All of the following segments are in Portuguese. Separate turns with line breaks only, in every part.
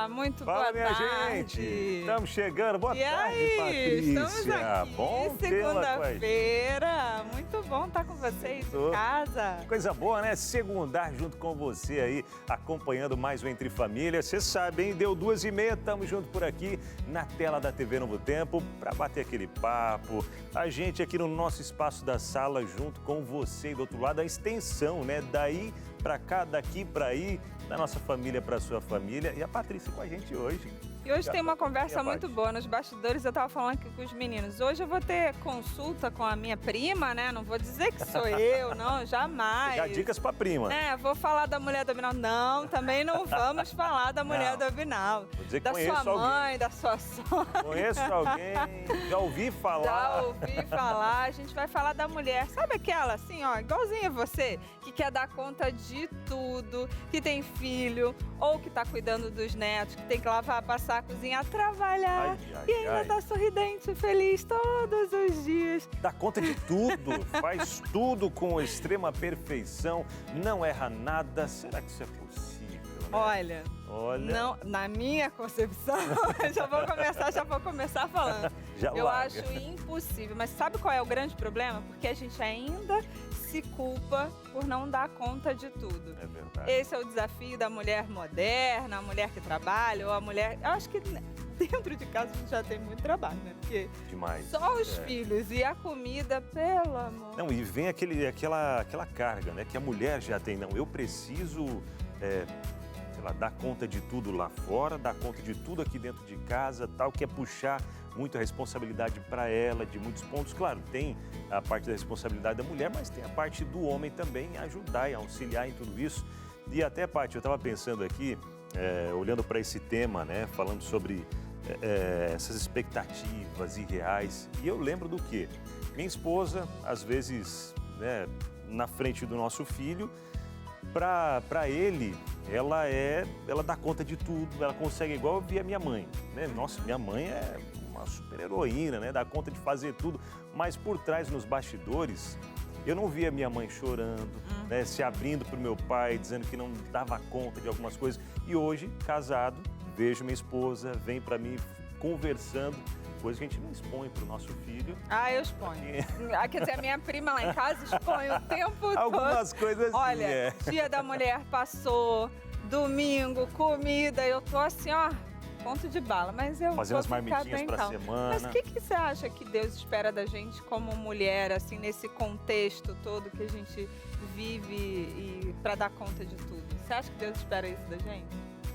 muito
Fala,
boa
minha
tarde.
gente! Estamos chegando. Boa
E
tarde,
aí,
Patrícia.
estamos aqui,
Bom tê-la com a gente.
segunda-feira. Muito bom estar com vocês em casa.
Coisa boa, né? Segundar junto com você aí, acompanhando mais o Entre Família. Você sabe, hein? Deu 2h30, estamos junto por aqui na tela da TV Novo Tempo para bater aquele papo. A gente aqui no nosso espaço da sala junto com você e do outro lado a extensão, né? Daí para cá, daqui para aí, da nossa família para sua família. E a Patrícia com a gente hoje.
E hoje tem uma conversa muito boa. Nos bastidores eu estava falando aqui com os meninos. Hoje eu vou ter consulta com a minha prima, né? Não vou dizer que sou eu, não, jamais.
Dá dicas pra prima.
Vou falar da mulher do Abinal. Não, também não vamos falar da mulher do Abinal.
Vou dizer que
da
conheço
sua mãe,
alguém.
da sua sogra.
Conheço alguém, já ouvi falar.
Já ouvi falar. A gente vai falar da mulher. Sabe aquela, assim, ó, igualzinha você, que quer dar conta de tudo, que tem filho, ou que tá cuidando dos netos, que tem que lavar, passar, cozinhar, trabalhar. E ainda tá sorridente, feliz todos os dias.
Dá conta de tudo, faz tudo com extrema perfeição, não erra nada. Será que isso é possível, né?
Olha, não, na minha concepção, já vou começar falando. Eu
larga.
acho impossível, mas sabe qual é o grande problema? Porque a gente ainda se culpa por não dar conta de tudo.
É verdade.
Esse é o desafio da mulher moderna, a mulher que trabalha, ou a mulher... Eu acho que dentro de casa a gente já tem muito trabalho, né? Porque
demais.
Só os filhos e a comida, pelo amor.
Não, e vem aquela carga, né? Que a mulher já tem. Não, eu preciso, sei lá, dar conta de tudo lá fora, dar conta de tudo aqui dentro de casa, tal, que é puxar muita responsabilidade para ela, de muitos pontos. Claro, tem a parte da responsabilidade da mulher, mas tem a parte do homem também em ajudar e auxiliar em tudo isso. E até, Paty, eu estava pensando aqui, olhando para esse tema, né, falando sobre essas expectativas irreais. E eu lembro do quê? Minha esposa, às vezes, né, na frente do nosso filho, para ele, ela dá conta de tudo, ela consegue, igual eu vi a minha mãe, né? Nossa, minha mãe é uma super heroína, né? Dá conta de fazer tudo, mas por trás, nos bastidores, eu não via minha mãe chorando, né? Se abrindo para o meu pai, dizendo que não dava conta de algumas coisas. E hoje, casado, vejo minha esposa, vem para mim conversando, coisa que a gente não expõe para o nosso filho.
Ah, eu exponho. Quer dizer, a minha prima lá em casa expõe o tempo todo.
Algumas coisas assim,
Olha, Dia da Mulher passou, domingo, comida, eu tô assim, ó, ponto de bala. Mas eu
fazendo as
vou ficar
marmitinhas
bem
pra
calma.
semana.
Mas o que você acha que Deus espera da gente como mulher, assim, nesse contexto todo que a gente vive e para dar conta de tudo? Você acha que Deus espera isso da gente?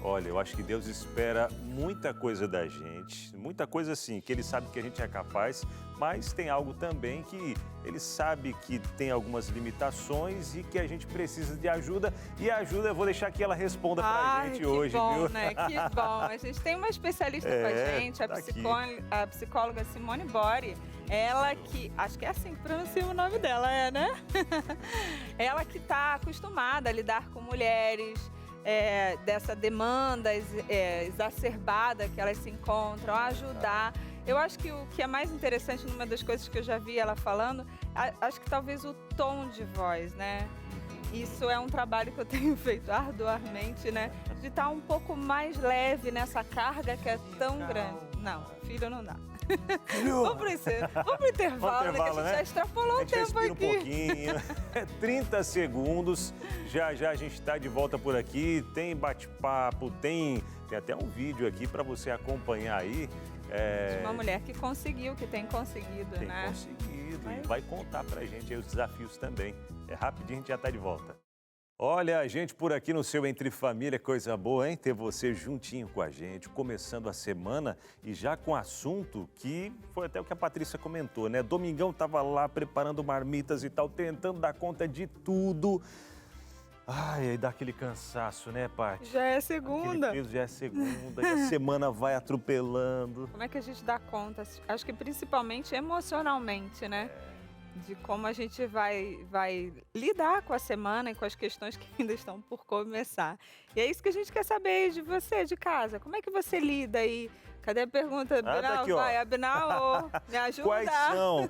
Olha, eu acho que Deus espera muita coisa da gente, muita coisa assim, que Ele sabe que a gente é capaz, mas tem algo também que Ele sabe que tem algumas limitações e que a gente precisa de ajuda. E a ajuda, eu vou deixar que ela responda pra gente hoje,
bom,
viu?
Né? Que bom, a gente tem uma especialista com a gente, a psicóloga Simone Bori. Ela que, acho que é assim que pronuncia o nome dela, né? Ela que está acostumada a lidar com mulheres, dessa demanda exacerbada que elas se encontram, a ajudar. Eu acho que o que é mais interessante, numa das coisas que eu já vi ela falando, acho que talvez o tom de voz, né? Isso é um trabalho que eu tenho feito arduamente, né? De estar um pouco mais leve nessa carga que é tão grande. Não, filho não dá. Vamos pro intervalo, né? Que a gente já extrapolou o tempo aqui.
Um pouquinho, 30 segundos, já a gente está de volta por aqui, tem bate-papo, tem até um vídeo aqui para você acompanhar aí.
De uma mulher que conseguiu, que tem conseguido, né?
Tem conseguido e vai contar pra gente aí os desafios também. É rapidinho, a gente já está de volta. Olha, a gente por aqui no seu Entre Família, coisa boa, hein? Ter você juntinho com a gente, começando a semana e já com assunto que foi até o que a Patrícia comentou, né? Domingão tava lá preparando marmitas e tal, tentando dar conta de tudo. Ai, aí dá aquele cansaço, né, Paty?
Já é segunda.
Já é segunda, e a semana vai atropelando.
Como é que a gente dá conta? Acho que principalmente emocionalmente, né? De como a gente vai lidar com a semana e com as questões que ainda estão por começar. E é isso que a gente quer saber de você, de casa. Como é que você lida aí? Cadê a pergunta? Abinal, vai, Abinal, me ajuda.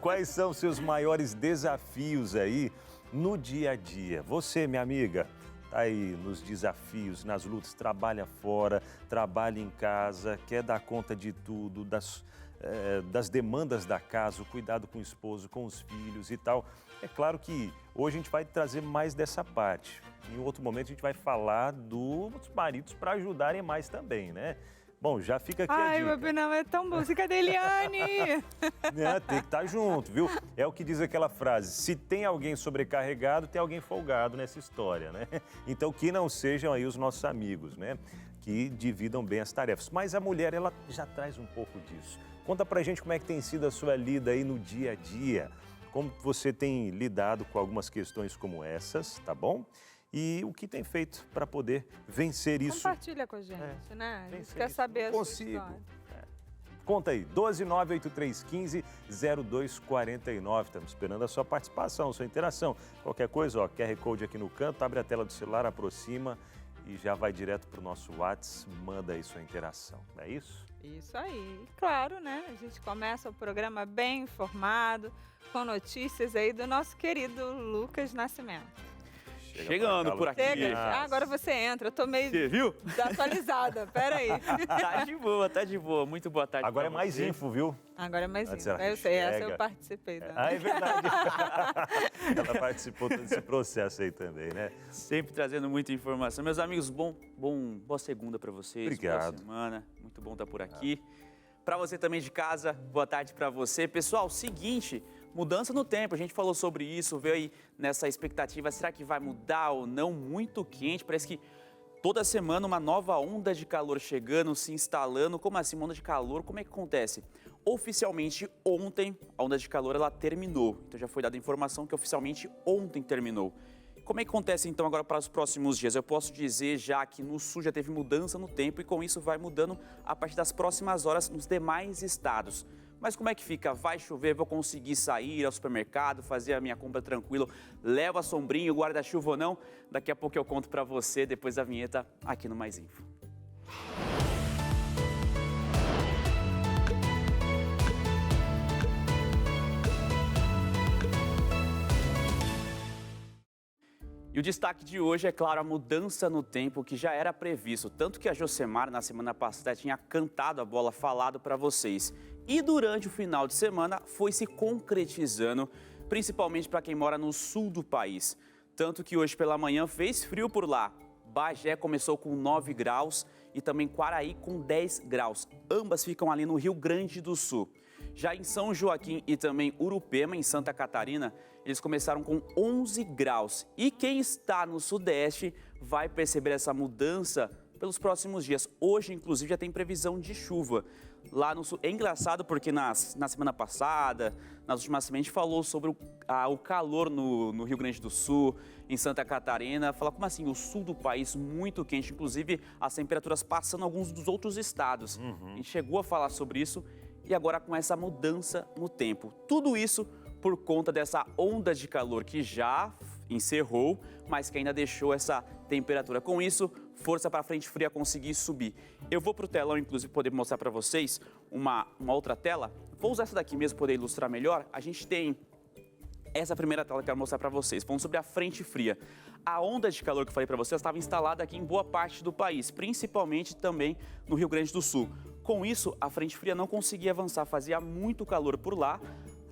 Quais são seus maiores desafios aí no dia a dia? Você, minha amiga, está aí nos desafios, nas lutas, trabalha fora, trabalha em casa, quer dar conta de tudo, das demandas da casa, o cuidado com o esposo, com os filhos e tal. É claro que hoje a gente vai trazer mais dessa parte. Em outro momento a gente vai falar dos maridos para ajudarem mais também, né? Bom, já fica aqui a dica.
Ai, meu Binão é tão bom. Cadê Eliane?
Tem que estar junto, viu? É o que diz aquela frase, se tem alguém sobrecarregado, tem alguém folgado nessa história, né? Então que não sejam aí os nossos amigos, né? Que dividam bem as tarefas. Mas a mulher, ela já traz um pouco disso. Conta pra gente como é que tem sido a sua lida aí no dia a dia. Como você tem lidado com algumas questões como essas, tá bom? E o que tem feito para poder vencer isso.
Compartilha com a gente, né? A gente quer saber a sua história.
Conta aí, 12983150249. Estamos esperando a sua participação, a sua interação. Qualquer coisa, ó, QR Code aqui no canto, abre a tela do celular, aproxima e já vai direto para o nosso WhatsApp, manda aí sua interação, não é isso?
Isso aí, claro, né? A gente começa o programa bem informado, com notícias aí do nosso querido Lucas Nascimento.
Chegando por aqui.
Agora você entra, eu tô meio desatualizada, peraí.
Tá de boa, muito boa tarde.
Agora é mais info, viu?
Agora é mais info, eu sei, essa eu participei.
É verdade. Ela participou desse processo aí também, né?
Sempre trazendo muita informação. Meus amigos, boa segunda para vocês.
Obrigado.
Boa semana, muito bom estar por aqui. Para você também de casa, boa tarde para você. Pessoal, seguinte, mudança no tempo, a gente falou sobre isso, veio aí nessa expectativa, será que vai mudar ou não? Muito quente, parece que toda semana uma nova onda de calor chegando, se instalando. Como assim, uma onda de calor? Como é que acontece? Oficialmente, ontem, a onda de calor ela terminou. Então já foi dada a informação que oficialmente ontem terminou. Como é que acontece então agora para os próximos dias? Eu posso dizer já que no sul já teve mudança no tempo e com isso vai mudando a partir das próximas horas nos demais estados. Mas como é que fica? Vai chover, vou conseguir sair ao supermercado, fazer a minha compra tranquilo, levo a sombrinha, o guarda-chuva ou não? Daqui a pouco eu conto para você, depois da vinheta, aqui no Mais Info. E o destaque de hoje é, claro, a mudança no tempo que já era previsto. Tanto que a Josemar, na semana passada, tinha cantado a bola, falado para vocês. E durante o final de semana foi se concretizando, principalmente para quem mora no sul do país. Tanto que hoje pela manhã fez frio por lá. Bagé começou com 9 graus e também Quaraí com 10 graus. Ambas ficam ali no Rio Grande do Sul. Já em São Joaquim e também Urupema, em Santa Catarina, eles começaram com 11 graus. E quem está no Sudeste vai perceber essa mudança pelos próximos dias. Hoje, inclusive, já tem previsão de chuva. Lá no Sul, é engraçado porque na semana passada, nas últimas semanas, a gente falou sobre o calor no Rio Grande do Sul, em Santa Catarina. Fala como assim, o sul do país muito quente, inclusive as temperaturas passando alguns dos outros estados. A gente chegou a falar sobre isso e agora com essa mudança no tempo. Tudo isso por conta dessa onda de calor que já encerrou, mas que ainda deixou essa temperatura. Com isso, força para a frente fria conseguir subir. Eu vou para o telão, inclusive, poder mostrar para vocês uma outra tela. Vou usar essa daqui mesmo para poder ilustrar melhor. A gente tem essa primeira tela que eu quero mostrar para vocês, falando sobre a frente fria. A onda de calor que eu falei para vocês estava instalada aqui em boa parte do país, principalmente também no Rio Grande do Sul. Com isso, a frente fria não conseguia avançar, fazia muito calor por lá,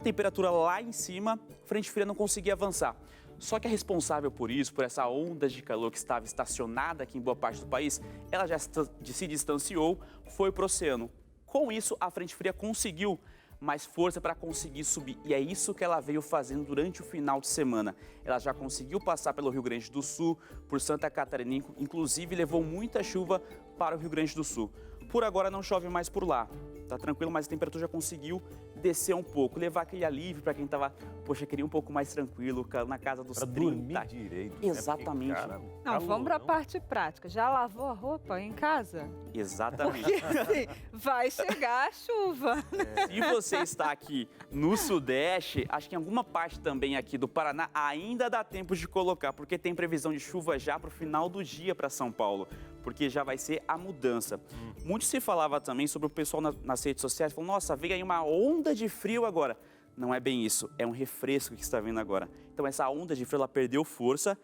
temperatura lá em cima, a frente fria não conseguia avançar. Só que a responsável por isso, por essa onda de calor que estava estacionada aqui em boa parte do país, ela já se distanciou, foi para o oceano. Com isso, a frente fria conseguiu mais força para conseguir subir. E é isso que ela veio fazendo durante o final de semana. Ela já conseguiu passar pelo Rio Grande do Sul, por Santa Catarina, inclusive levou muita chuva para o Rio Grande do Sul. Por agora não chove mais por lá, tá tranquilo, mas a temperatura já conseguiu descer um pouco, levar aquele alívio para quem tava, poxa, queria um pouco mais tranquilo, na casa dos 30.
Dormir direito.
Exatamente.
Né? Porque,
não, calor, vamos para a parte prática. Já lavou a roupa em casa?
Exatamente.
Porque assim, vai chegar a chuva.
Se você está aqui no Sudeste, acho que em alguma parte também aqui do Paraná ainda dá tempo de colocar, porque tem previsão de chuva já para o final do dia para São Paulo, porque já vai ser a mudança. Muito se falava também sobre o pessoal nas redes sociais, falando, nossa, veio aí uma onda de frio agora. Não é bem isso, é um refresco que está vindo agora. Então essa onda de frio, ela perdeu força,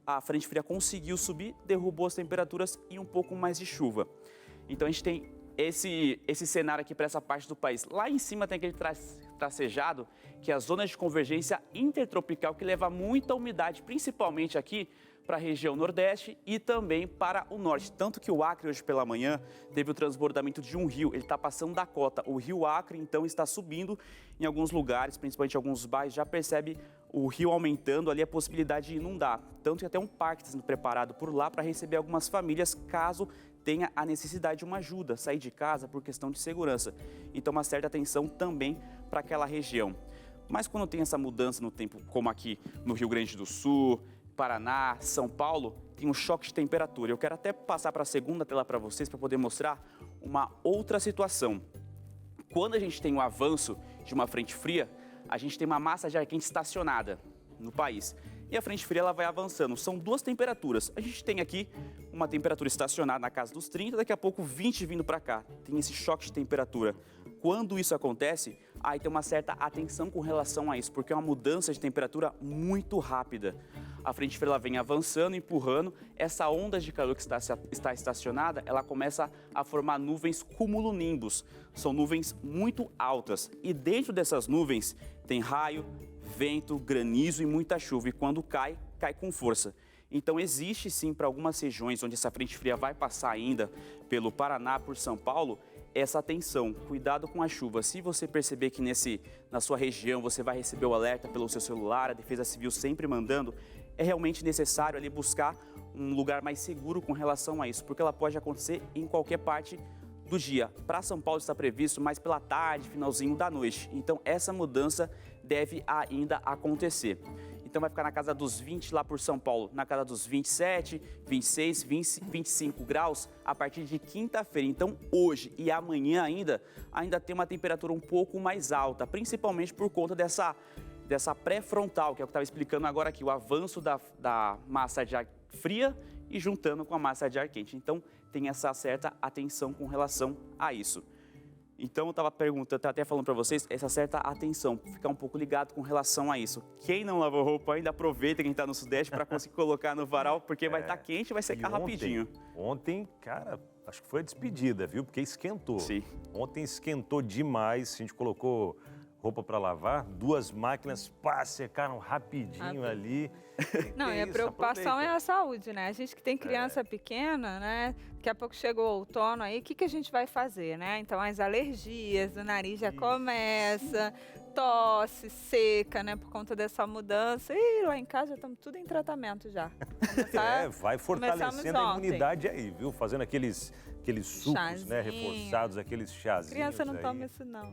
a frente fria conseguiu subir, derrubou as temperaturas e um pouco mais de chuva. Então a gente tem esse cenário aqui para essa parte do país. Lá em cima tem aquele tracejado, que é a zona de convergência intertropical, que leva muita umidade, principalmente aqui para a região nordeste e também para o norte. Tanto que o Acre, hoje pela manhã, teve o transbordamento de um rio. Ele está passando da cota. O rio Acre, então, está subindo em alguns lugares, principalmente em alguns bairros. Já percebe o rio aumentando ali, a possibilidade de inundar. Tanto que até um parque está sendo preparado por lá para receber algumas famílias, caso tenha a necessidade de uma ajuda, sair de casa por questão de segurança. Então, uma certa atenção também para aquela região. Mas quando tem essa mudança no tempo, como aqui no Rio Grande do Sul, Paraná, São Paulo, tem um choque de temperatura. Eu quero até passar para a segunda tela para vocês, para poder mostrar uma outra situação. Quando a gente tem um avanço de uma frente fria, a gente tem uma massa de ar quente estacionada no país. E a frente fria ela vai avançando. São duas temperaturas. A gente tem aqui uma temperatura estacionada na casa dos 30, daqui a pouco 20 vindo para cá. Tem esse choque de temperatura. Quando isso acontece, aí tem uma certa atenção com relação a isso, porque é uma mudança de temperatura muito rápida. A frente fria ela vem avançando, empurrando. Essa onda de calor que está estacionada, ela começa a formar nuvens cumulonimbus. São nuvens muito altas. E dentro dessas nuvens tem raio, vento, granizo e muita chuva. E quando cai, cai com força. Então existe sim para algumas regiões onde essa frente fria vai passar ainda pelo Paraná, por São Paulo, essa atenção, cuidado com a chuva. Se você perceber que na sua região você vai receber o alerta pelo seu celular, a Defesa Civil sempre mandando, é realmente necessário ali buscar um lugar mais seguro com relação a isso, porque ela pode acontecer em qualquer parte do dia. Para São Paulo está previsto mais pela tarde, finalzinho da noite. Então essa mudança deve ainda acontecer. Então vai ficar na casa dos 20 lá por São Paulo, na casa dos 27, 26, 25 graus a partir de quinta-feira. Então hoje e amanhã ainda tem uma temperatura um pouco mais alta, principalmente por conta dessa pré-frontal, que é o que eu estava explicando agora aqui, o avanço da massa de ar fria e juntando com a massa de ar quente. Então tem essa certa atenção com relação a isso. Então eu estava até falando para vocês, essa certa atenção, ficar um pouco ligado com relação a isso. Quem não lavou roupa ainda aproveita quem está no Sudeste para conseguir colocar no varal, porque vai estar quente e vai secar rapidinho.
Ontem, cara, acho que foi a despedida, viu? Porque esquentou.
Sim.
Ontem esquentou demais, a gente colocou roupa para lavar, 2 máquinas, secaram rapidinho ali.
Não, e a preocupação é a saúde, né? A gente que tem criança pequena, né? Daqui a pouco chegou o outono aí, o que a gente vai fazer, né? Então, as alergias, o nariz já começa, tosse, seca, né? Por conta dessa mudança. E lá em casa já estamos tudo em tratamento já.
Vai fortalecendo a imunidade aí, viu? Fazendo aqueles sucos, chazinho, né? Reforçados, aqueles chazinhos.
Criança não toma isso, não.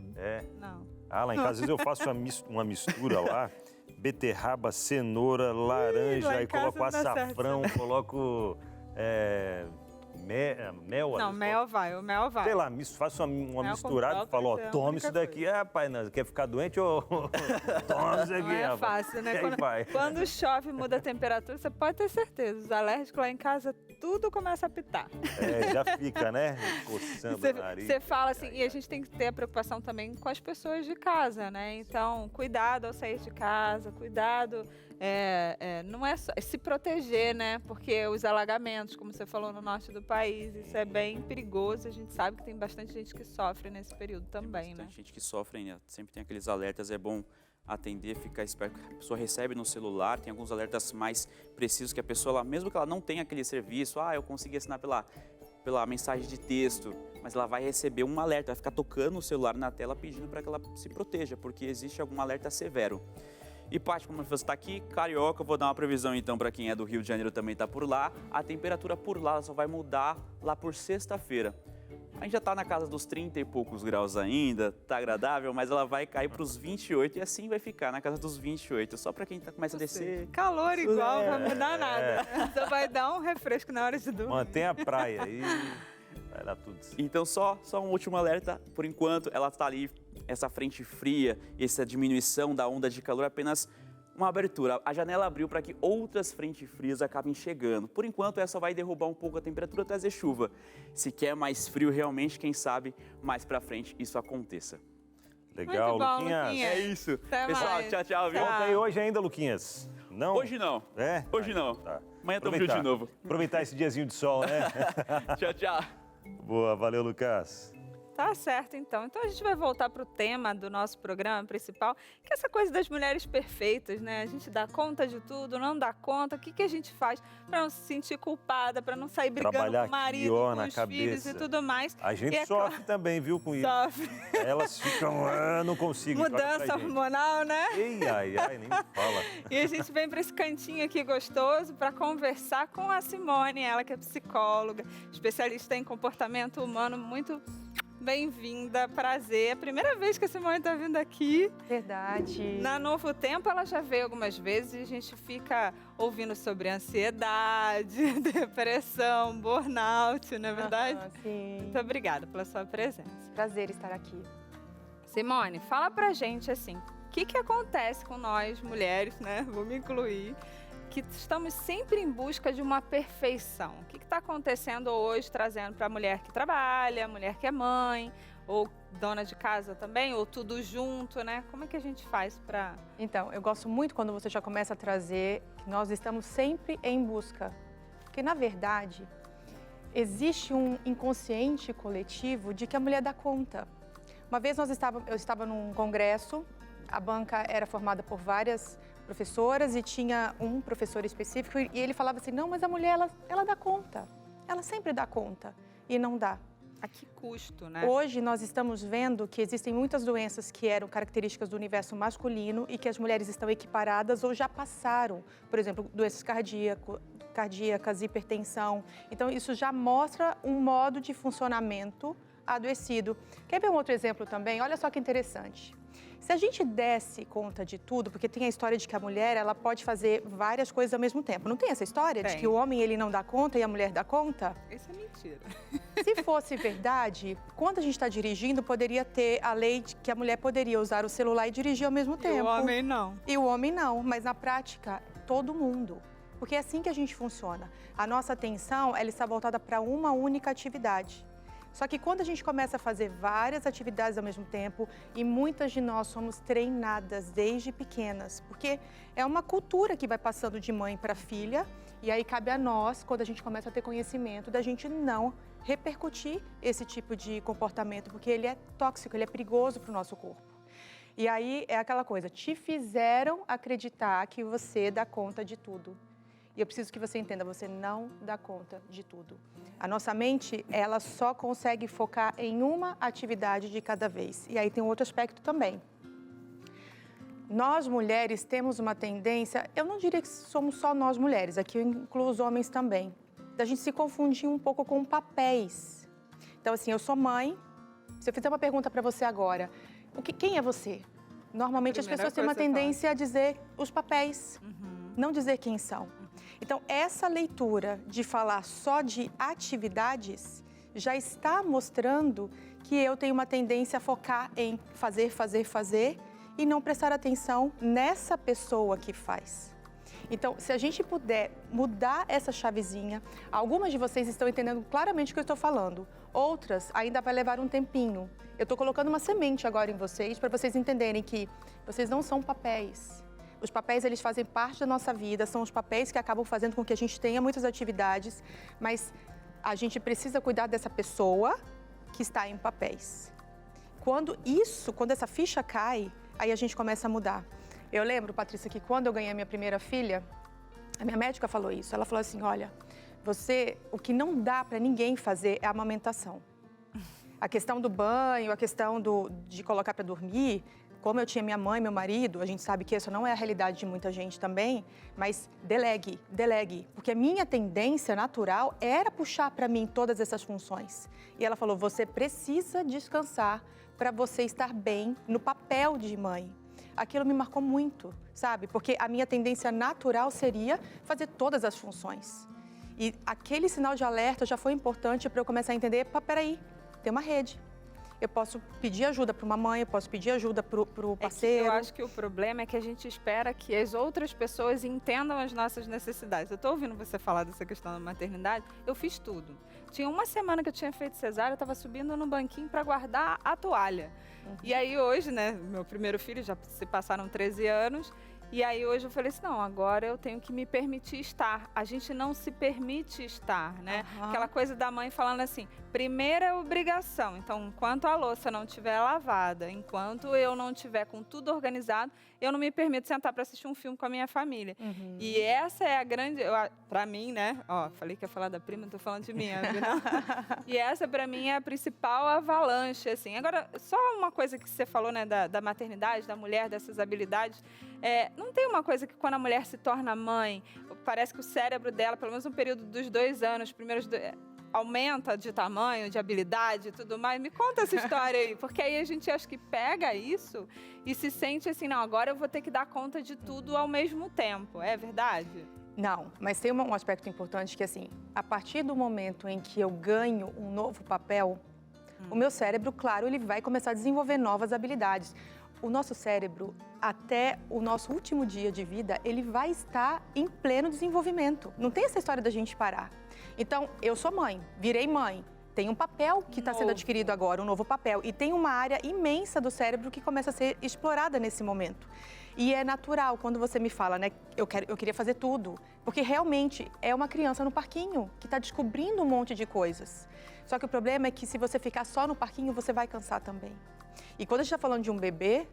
Não.
Lá em casa, às vezes eu faço uma mistura lá, beterraba, cenoura, laranja, aí coloco açafrão, coloco mel.
Não, mel vai.
Sei lá, faço uma misturada e falo, toma isso daqui. Pai, não, quer ficar doente ou toma isso aqui,
não é fácil, né? Quando chove, muda a temperatura, você pode ter certeza. Os alérgicos lá em casa, tudo começa a pitar.
Já fica, né? Coçando o nariz.
Você fala assim, e a gente tem que ter a preocupação também com as pessoas de casa, né? Então, cuidado ao sair de casa, cuidado, não é só se proteger, né? Porque os alagamentos, como você falou, no norte do país, isso é bem perigoso. A gente sabe que tem bastante gente que sofre nesse período também,
tem bastante
né?
gente que sofre, né? Sempre tem aqueles alertas, é bom atender, ficar esperto. A pessoa recebe no celular, tem alguns alertas mais precisos que a pessoa, mesmo que ela não tenha aquele serviço, eu consegui assinar pela mensagem de texto, mas ela vai receber um alerta, vai ficar tocando o celular na tela pedindo para que ela se proteja, porque existe algum alerta severo. E, Paty, como você está aqui, carioca, eu vou dar uma previsão então para quem é do Rio de Janeiro também está por lá. A temperatura por lá só vai mudar lá por sexta-feira. A gente já está na casa dos 30 e poucos graus ainda, tá agradável, mas ela vai cair para os 28 e assim vai ficar na casa dos 28. Só para quem começa a descer.
Calor igual, não vai mudar nada. Só vai dar um refresco na hora de dormir.
Mantém a praia aí, vai dar tudo certo.
Então só um último alerta, por enquanto ela está ali, essa frente fria, essa diminuição da onda de calor, apenas uma abertura. A janela abriu para que outras frentes frias acabem chegando. Por enquanto, essa vai derrubar um pouco a temperatura, trazer chuva. Se quer mais frio, realmente, quem sabe, mais para frente isso aconteça.
Legal,
muito bom,
Luquinhas.
É isso.
Até
pessoal,
mais.
tchau, viu?
Volta aí hoje ainda, Luquinhas. Não?
Hoje não.
É?
Hoje não.
Tá.
Amanhã tamo junto de novo.
Aproveitar esse diazinho de sol, né?
Tchau, tchau.
Boa, valeu, Lucas.
Tá certo, então. Então a gente vai voltar para o tema do nosso programa principal, que é essa coisa das mulheres perfeitas, né? A gente dá conta de tudo, não dá conta. O que a gente faz para não se sentir culpada, para não sair brigando
Trabalhar
com o marido,
aqui, ó,
com
na
os filhos
cabeça.
e tudo mais.
A gente
E
sofre também, viu, com isso.
Sofre.
Elas ficam, não consigo.
Mudança hormonal, né?
Ei, ai, nem me fala.
E a gente vem para esse cantinho aqui gostoso para conversar com a Simone, ela que é psicóloga, especialista em comportamento humano. Muito bem-vinda, prazer. É a primeira vez que a Simone está vindo aqui.
Verdade.
Na Novo Tempo ela já veio algumas vezes e a gente fica ouvindo sobre ansiedade, depressão, burnout, não é verdade?
Sim.
Muito obrigada pela sua presença.
Prazer estar aqui.
Simone, fala pra gente assim, o que acontece com nós mulheres, né? Vou me incluir, que estamos sempre em busca de uma perfeição. O que está acontecendo hoje, trazendo para a mulher que trabalha, mulher que é mãe, ou dona de casa também, ou tudo junto, né? Como é que a gente faz para...
Então, eu gosto muito quando você já começa a trazer que nós estamos sempre em busca. Porque, na verdade, existe um inconsciente coletivo de que a mulher dá conta. Uma vez eu estava num congresso, a banca era formada por várias professoras e tinha um professor específico e ele falava assim, não, mas a mulher, ela dá conta, ela sempre dá conta e não dá.
A que custo, né?
Hoje nós estamos vendo que existem muitas doenças que eram características do universo masculino e que as mulheres estão equiparadas ou já passaram, por exemplo, doenças cardíacas, hipertensão. Então isso já mostra um modo de funcionamento adoecido. Quer ver um outro exemplo também? Olha só que interessante. Se a gente desse conta de tudo, porque tem a história de que a mulher ela pode fazer várias coisas ao mesmo tempo. Não tem essa história de que o homem ele não dá conta e a mulher dá conta?
Isso é mentira.
Se fosse verdade, quando a gente está dirigindo, poderia ter a lei de que a mulher poderia usar o celular e dirigir ao mesmo tempo.
E o homem não.
E o homem não, mas na prática, todo mundo. Porque é assim que a gente funciona. A nossa atenção ela está voltada para uma única atividade. Só que quando a gente começa a fazer várias atividades ao mesmo tempo, e muitas de nós somos treinadas desde pequenas, porque é uma cultura que vai passando de mãe para filha, e aí cabe a nós, quando a gente começa a ter conhecimento, da gente não repercutir esse tipo de comportamento, porque ele é tóxico, ele é perigoso para o nosso corpo. E aí é aquela coisa, te fizeram acreditar que você dá conta de tudo. E eu preciso que você entenda, você não dá conta de tudo. A nossa mente, ela só consegue focar em uma atividade de cada vez. E aí tem um outro aspecto também. Nós, mulheres, temos uma tendência, eu não diria que somos só nós mulheres, aqui eu incluo os homens também, da gente se confundir um pouco com papéis. Então, assim, eu sou mãe, se eu fizer uma pergunta para você agora, quem é você? Normalmente as pessoas têm uma tendência a dizer os papéis, não dizer quem são. Então, essa leitura de falar só de atividades já está mostrando que eu tenho uma tendência a focar em fazer e não prestar atenção nessa pessoa que faz. Então, se a gente puder mudar essa chavezinha, algumas de vocês estão entendendo claramente o que eu estou falando, outras ainda vai levar um tempinho. Eu estou colocando uma semente agora em vocês para vocês entenderem que vocês não são papéis. Os papéis, eles fazem parte da nossa vida, são os papéis que acabam fazendo com que a gente tenha muitas atividades, mas a gente precisa cuidar dessa pessoa que está em papéis. Quando essa ficha cai, aí a gente começa a mudar. Eu lembro, Patrícia, que quando eu ganhei a minha primeira filha, a minha médica falou isso. Ela falou assim, olha, o que não dá para ninguém fazer é a amamentação. A questão do banho, a questão de colocar para dormir, como eu tinha minha mãe, meu marido, a gente sabe que isso não é a realidade de muita gente também, mas delegue, porque a minha tendência natural era puxar para mim todas essas funções. E ela falou, você precisa descansar para você estar bem no papel de mãe. Aquilo me marcou muito, sabe? Porque a minha tendência natural seria fazer todas as funções. E aquele sinal de alerta já foi importante para eu começar a entender, peraí, tem uma rede. Eu posso pedir ajuda para uma mãe, eu posso pedir ajuda para o parceiro.
Eu acho que o problema é que a gente espera que as outras pessoas entendam as nossas necessidades. Eu estou ouvindo você falar dessa questão da maternidade, eu fiz tudo. Tinha uma semana que eu tinha feito cesárea, eu estava subindo no banquinho para guardar a toalha. E aí hoje, né, meu primeiro filho, já se passaram 13 anos, E aí hoje eu falei assim, não, agora eu tenho que me permitir estar. A gente não se permite estar, né? Aquela coisa da mãe falando assim, primeira obrigação. Então, enquanto a louça não estiver lavada, enquanto eu não estiver com tudo organizado, eu não me permito sentar para assistir um filme com a minha família. E essa é a grande, para mim, né? Ó, falei que ia falar da prima, não tô falando de mim, não. E essa para mim é a principal avalanche, assim. Agora, só uma coisa que você falou, né, da maternidade, da mulher, dessas habilidades. Não tem uma coisa que quando a mulher se torna mãe, parece que o cérebro dela, pelo menos no período dos 2 anos, primeiros aumenta de tamanho, de habilidade e tudo mais. Me conta essa história aí, porque aí a gente acho que pega isso e se sente assim, não, agora eu vou ter que dar conta de tudo ao mesmo tempo. É verdade?
Não, mas tem um aspecto importante que, assim, a partir do momento em que eu ganho um novo papel, o meu cérebro, claro, ele vai começar a desenvolver novas habilidades. O nosso cérebro, até o nosso último dia de vida, ele vai estar em pleno desenvolvimento. Não tem essa história da gente parar. Então, eu sou mãe, virei mãe. Tem um papel que está sendo adquirido agora, um novo papel. E tem uma área imensa do cérebro que começa a ser explorada nesse momento. E é natural quando você me fala, né, eu queria fazer tudo. Porque realmente é uma criança no parquinho que está descobrindo um monte de coisas. Só que o problema é que se você ficar só no parquinho, você vai cansar também. E quando a gente está falando de um bebê,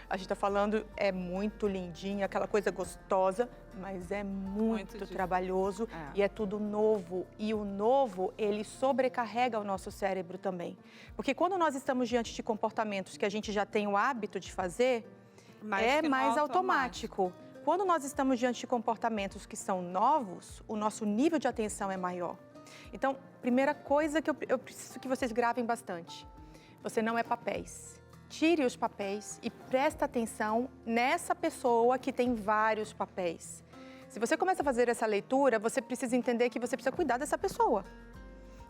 a gente está falando, é muito lindinho, aquela coisa gostosa, mas é muito trabalhoso e é tudo novo. E o novo, ele sobrecarrega o nosso cérebro também. Porque quando nós estamos diante de comportamentos que a gente já tem o hábito de fazer, é mais automático. Quando nós estamos diante de comportamentos que são novos, o nosso nível de atenção é maior. Então, primeira coisa que eu preciso que vocês gravem bastante. Você não é papéis. Tire os papéis e presta atenção nessa pessoa que tem vários papéis. Se você começa a fazer essa leitura, você precisa entender que você precisa cuidar dessa pessoa,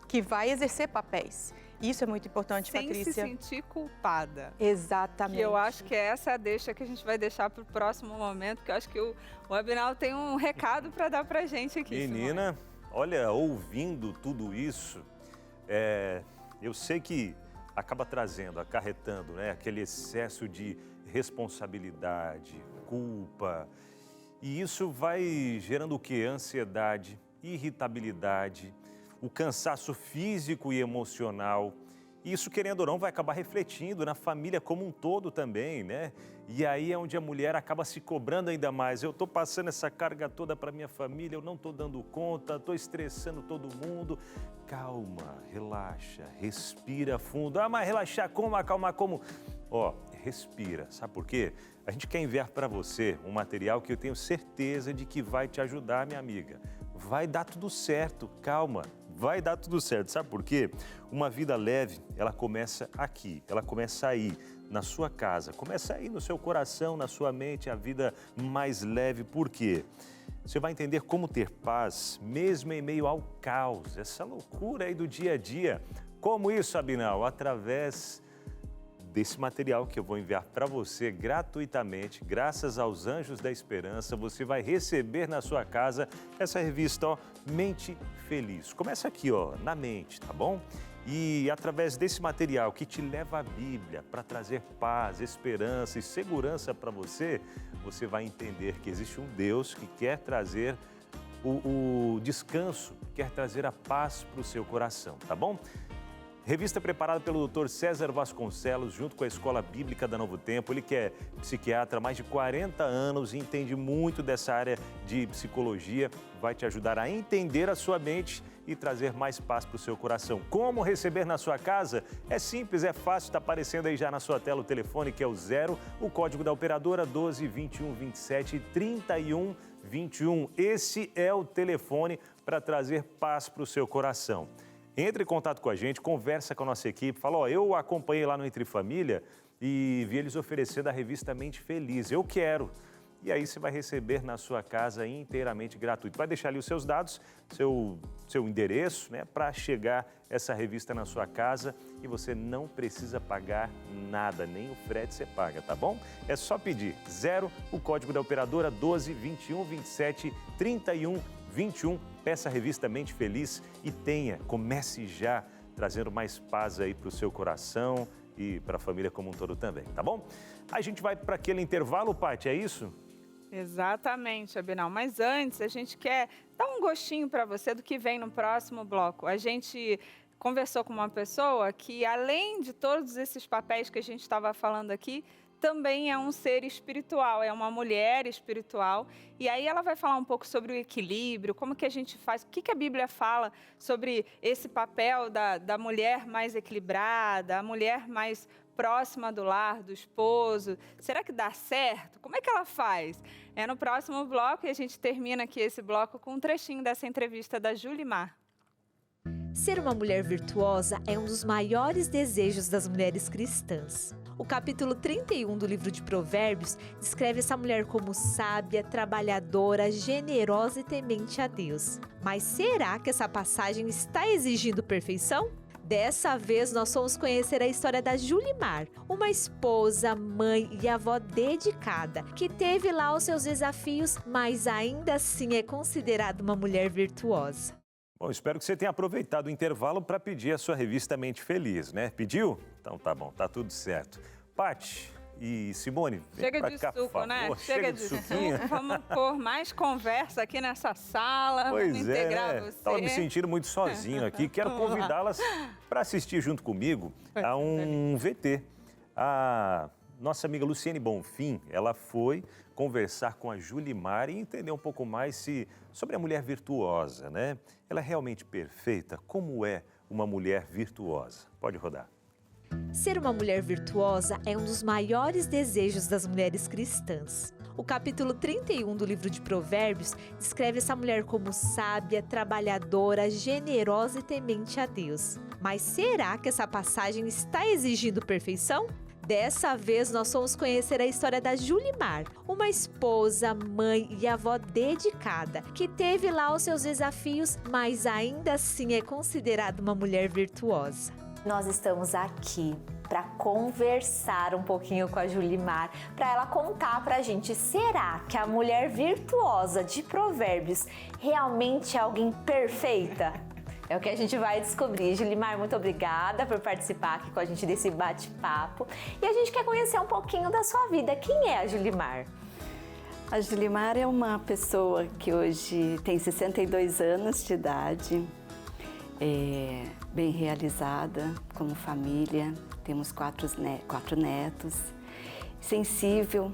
que vai exercer papéis. Isso é muito importante, Patrícia.
Sem se sentir culpada.
Exatamente.
Que eu acho que essa é a deixa que a gente vai deixar para o próximo momento, porque eu acho que o Abinal tem um recado para dar para a gente aqui.
Menina, Simone. Olha, ouvindo tudo isso, eu sei que acaba trazendo, acarretando, né, aquele excesso de responsabilidade, culpa. E isso vai gerando o quê? Ansiedade, irritabilidade, o cansaço físico e emocional. E isso, querendo ou não, vai acabar refletindo na família como um todo também, né? E aí é onde a mulher acaba se cobrando ainda mais. Eu estou passando essa carga toda para minha família, eu não estou dando conta, estou estressando todo mundo. Calma, relaxa, respira fundo. Ah, mas relaxar como? Acalmar como? Ó, respira. Sabe por quê? A gente quer enviar para você um material que eu tenho certeza de que vai te ajudar, minha amiga. Vai dar tudo certo, calma. Vai dar tudo certo. Sabe por quê? Uma vida leve, ela começa aqui, ela começa aí, na sua casa. Começa aí no seu coração, na sua mente, a vida mais leve. Por quê? Você vai entender como ter paz, mesmo em meio ao caos, essa loucura aí do dia a dia. Como isso, Abinal? Através desse material que eu vou enviar para você gratuitamente, graças aos Anjos da Esperança, você vai receber na sua casa essa revista, ó, Mente Feliz. Começa aqui, ó, na mente, tá bom? E através desse material que te leva à Bíblia para trazer paz, esperança e segurança para você, você vai entender que existe um Deus que quer trazer o descanso, quer trazer a paz para o seu coração, tá bom? Revista preparada pelo Dr. César Vasconcelos, junto com a Escola Bíblica da Novo Tempo. Ele que é psiquiatra há mais de 40 anos e entende muito dessa área de psicologia. Vai te ajudar a entender a sua mente e trazer mais paz para o seu coração. Como receber na sua casa? É simples, é fácil, está aparecendo aí já na sua tela o telefone, que é o 0, o código da operadora 12 21 27 31 21. Esse é o telefone para trazer paz para o seu coração. Entre em contato com a gente, conversa com a nossa equipe, fala, ó, eu acompanhei lá no Entre Família e vi eles oferecendo a revista Mente Feliz, eu quero. E aí você vai receber na sua casa inteiramente gratuito. Vai deixar ali os seus dados, seu endereço, né, para chegar essa revista na sua casa e você não precisa pagar nada, nem o frete você paga, tá bom? É só pedir 0, o código da operadora 12 21 27 31 21. Peça a revista Mente Feliz e comece já trazendo mais paz aí para o seu coração e para a família como um todo também, tá bom? A gente vai para aquele intervalo, Paty, é isso?
Exatamente, Abinal. Mas antes, a gente quer dar um gostinho para você do que vem no próximo bloco. A gente conversou com uma pessoa que, além de todos esses papéis que a gente estava falando aqui, também é um ser espiritual, é uma mulher espiritual. E aí ela vai falar um pouco sobre o equilíbrio, como que a gente faz, o que a Bíblia fala sobre esse papel da mulher mais equilibrada, a mulher mais próxima do lar, do esposo. Será que dá certo? Como é que ela faz? É no próximo bloco e a gente termina aqui esse bloco com um trechinho dessa entrevista da Julimar.
Ser uma mulher virtuosa é um dos maiores desejos das mulheres cristãs. O capítulo 31 do livro de Provérbios descreve essa mulher como sábia, trabalhadora, generosa e temente a Deus. Mas será que essa passagem está exigindo perfeição? Dessa vez, nós vamos conhecer a história da Julimar, uma esposa, mãe e avó dedicada, que teve lá os seus desafios, mas ainda assim é considerada uma mulher virtuosa.
Bom, espero que você tenha aproveitado o intervalo para pedir a sua revista Mente Feliz, né? Pediu? Então tá bom, tá tudo certo. Paty e Simone, vem
chega
pra
de
cá,
suco,
por favor.
né?
Chega de suquinho.
Vamos pôr mais conversa aqui nessa sala.
Pois
vamos integrar
né?
você.
Estava me sentindo muito sozinho aqui. Quero convidá-las para assistir junto comigo a um VT. A nossa amiga Luciene Bonfim, ela foi conversar com a Julimar e entender um pouco mais sobre a mulher virtuosa, né? Ela é realmente perfeita? Como é uma mulher virtuosa? Pode rodar.
Ser uma mulher virtuosa é um dos maiores desejos das mulheres cristãs. O capítulo 31 do livro de Provérbios descreve essa mulher como sábia, trabalhadora, generosa e temente a Deus. Mas será que essa passagem está exigindo perfeição? Dessa vez, nós vamos conhecer a história da Julimar, uma esposa, mãe e avó dedicada, que teve lá os seus desafios, mas ainda assim é considerada uma mulher virtuosa.
Nós estamos aqui para conversar um pouquinho com a Julimar, para ela contar pra gente, será que a mulher virtuosa de Provérbios realmente é alguém perfeita? É o que a gente vai descobrir. Julimar, muito obrigada por participar aqui com a gente desse bate-papo. E a gente quer conhecer um pouquinho da sua vida. Quem é a Julimar?
A Julimar é uma pessoa que hoje tem 62 anos de idade, é bem realizada como família, temos quatro netos, sensível,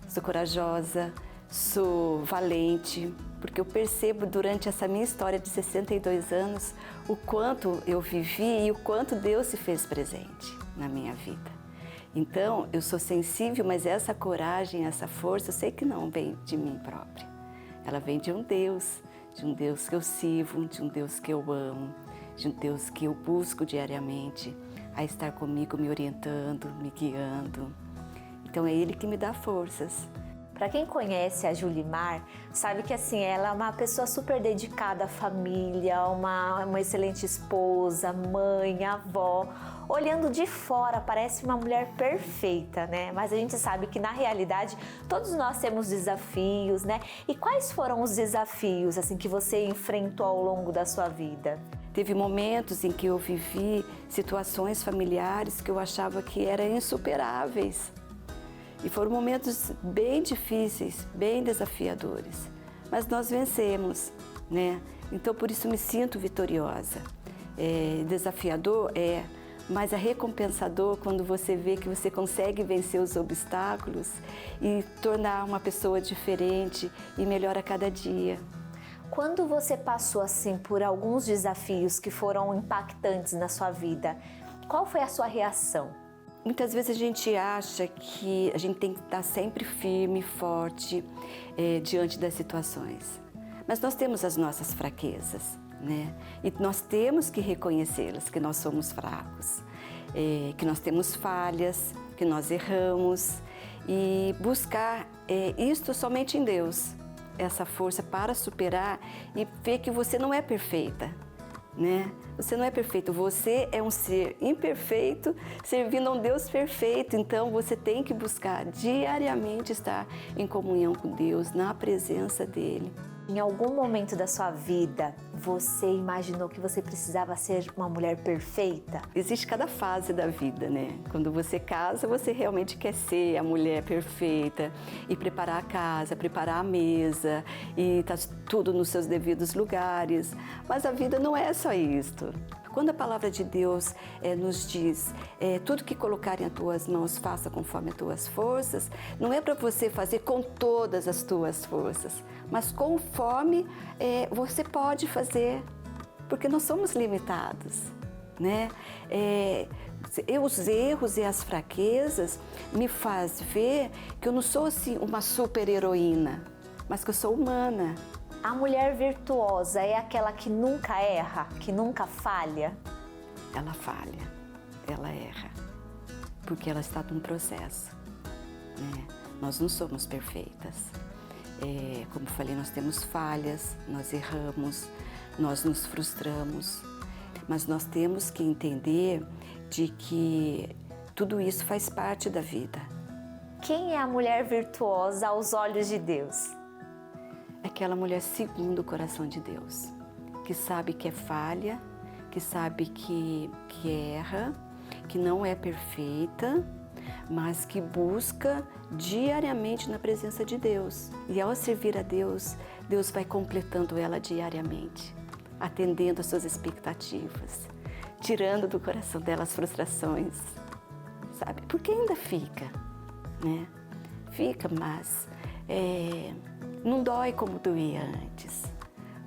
sou corajosa, sou valente, porque eu percebo durante essa minha história de 62 anos o quanto eu vivi e o quanto Deus se fez presente na minha vida. Então, eu sou sensível, mas essa coragem, essa força, eu sei que não vem de mim própria. Ela vem de um Deus que eu sirvo, de um Deus que eu amo, de um Deus que eu busco diariamente a estar comigo, me orientando, me guiando. Então, é Ele que me dá forças.
Para quem conhece a Julimar, sabe que assim, ela é uma pessoa super dedicada à família, uma excelente esposa, mãe, avó. Olhando de fora, parece uma mulher perfeita, né? Mas a gente sabe que na realidade todos nós temos desafios, né? E quais foram os desafios assim que você enfrentou ao longo da sua vida?
Teve momentos em que eu vivi situações familiares que eu achava que eram insuperáveis. E foram momentos bem difíceis, bem desafiadores. Mas nós vencemos, né? Então, por isso me sinto vitoriosa. Desafiador mas é recompensador quando você vê que você consegue vencer os obstáculos e tornar uma pessoa diferente e melhor a cada dia.
Quando você passou assim por alguns desafios que foram impactantes na sua vida, qual foi a sua reação?
Muitas vezes a gente acha que a gente tem que estar sempre firme e forte diante das situações. Mas nós temos as nossas fraquezas, né? E nós temos que reconhecê-las, que nós somos fracos, que nós temos falhas, que nós erramos e buscar isto somente em Deus, essa força para superar e ver que você não é perfeita, né? Você não é perfeito, você é um ser imperfeito servindo a um Deus perfeito. Então você tem que buscar diariamente estar em comunhão com Deus, na presença dEle.
Em algum momento da sua vida, você imaginou que você precisava ser uma mulher perfeita?
Existe cada fase da vida, né? Quando você casa, você realmente quer ser a mulher perfeita e preparar a casa, preparar a mesa e tá tudo nos seus devidos lugares. Mas a vida não é só isto. Quando a palavra de Deus nos diz, tudo que colocarem as tuas mãos, faça conforme as tuas forças, não é para você fazer com todas as tuas forças, mas conforme você pode fazer, porque nós somos limitados, né? Os erros e as fraquezas me fazem ver que eu não sou assim uma super-heroína, mas que eu sou humana.
A mulher virtuosa é aquela que nunca erra, que nunca falha?
Ela falha, ela erra, porque ela está num processo, né? Nós não somos perfeitas. Como falei, nós temos falhas, nós erramos, nós nos frustramos, mas nós temos que entender de que tudo isso faz parte da vida.
Quem é a mulher virtuosa aos olhos de Deus?
Aquela mulher segundo o coração de Deus, que sabe que é falha, que sabe que erra, que não é perfeita, mas que busca diariamente na presença de Deus. E ao servir a Deus, Deus vai completando ela diariamente, atendendo às suas expectativas, tirando do coração dela as frustrações, sabe? Porque ainda fica, né? Fica, mas não dói como doía antes,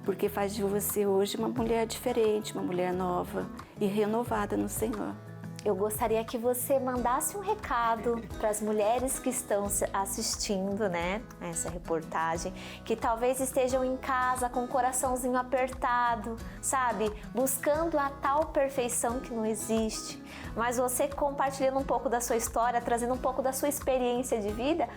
porque faz de você hoje uma mulher diferente, uma mulher nova e renovada no Senhor.
Eu gostaria que você mandasse um recado para as mulheres que estão assistindo, né, essa reportagem, que talvez estejam em casa com o coraçãozinho apertado, sabe, buscando a tal perfeição que não existe. Mas você compartilhando um pouco da sua história, trazendo um pouco da sua experiência de vida,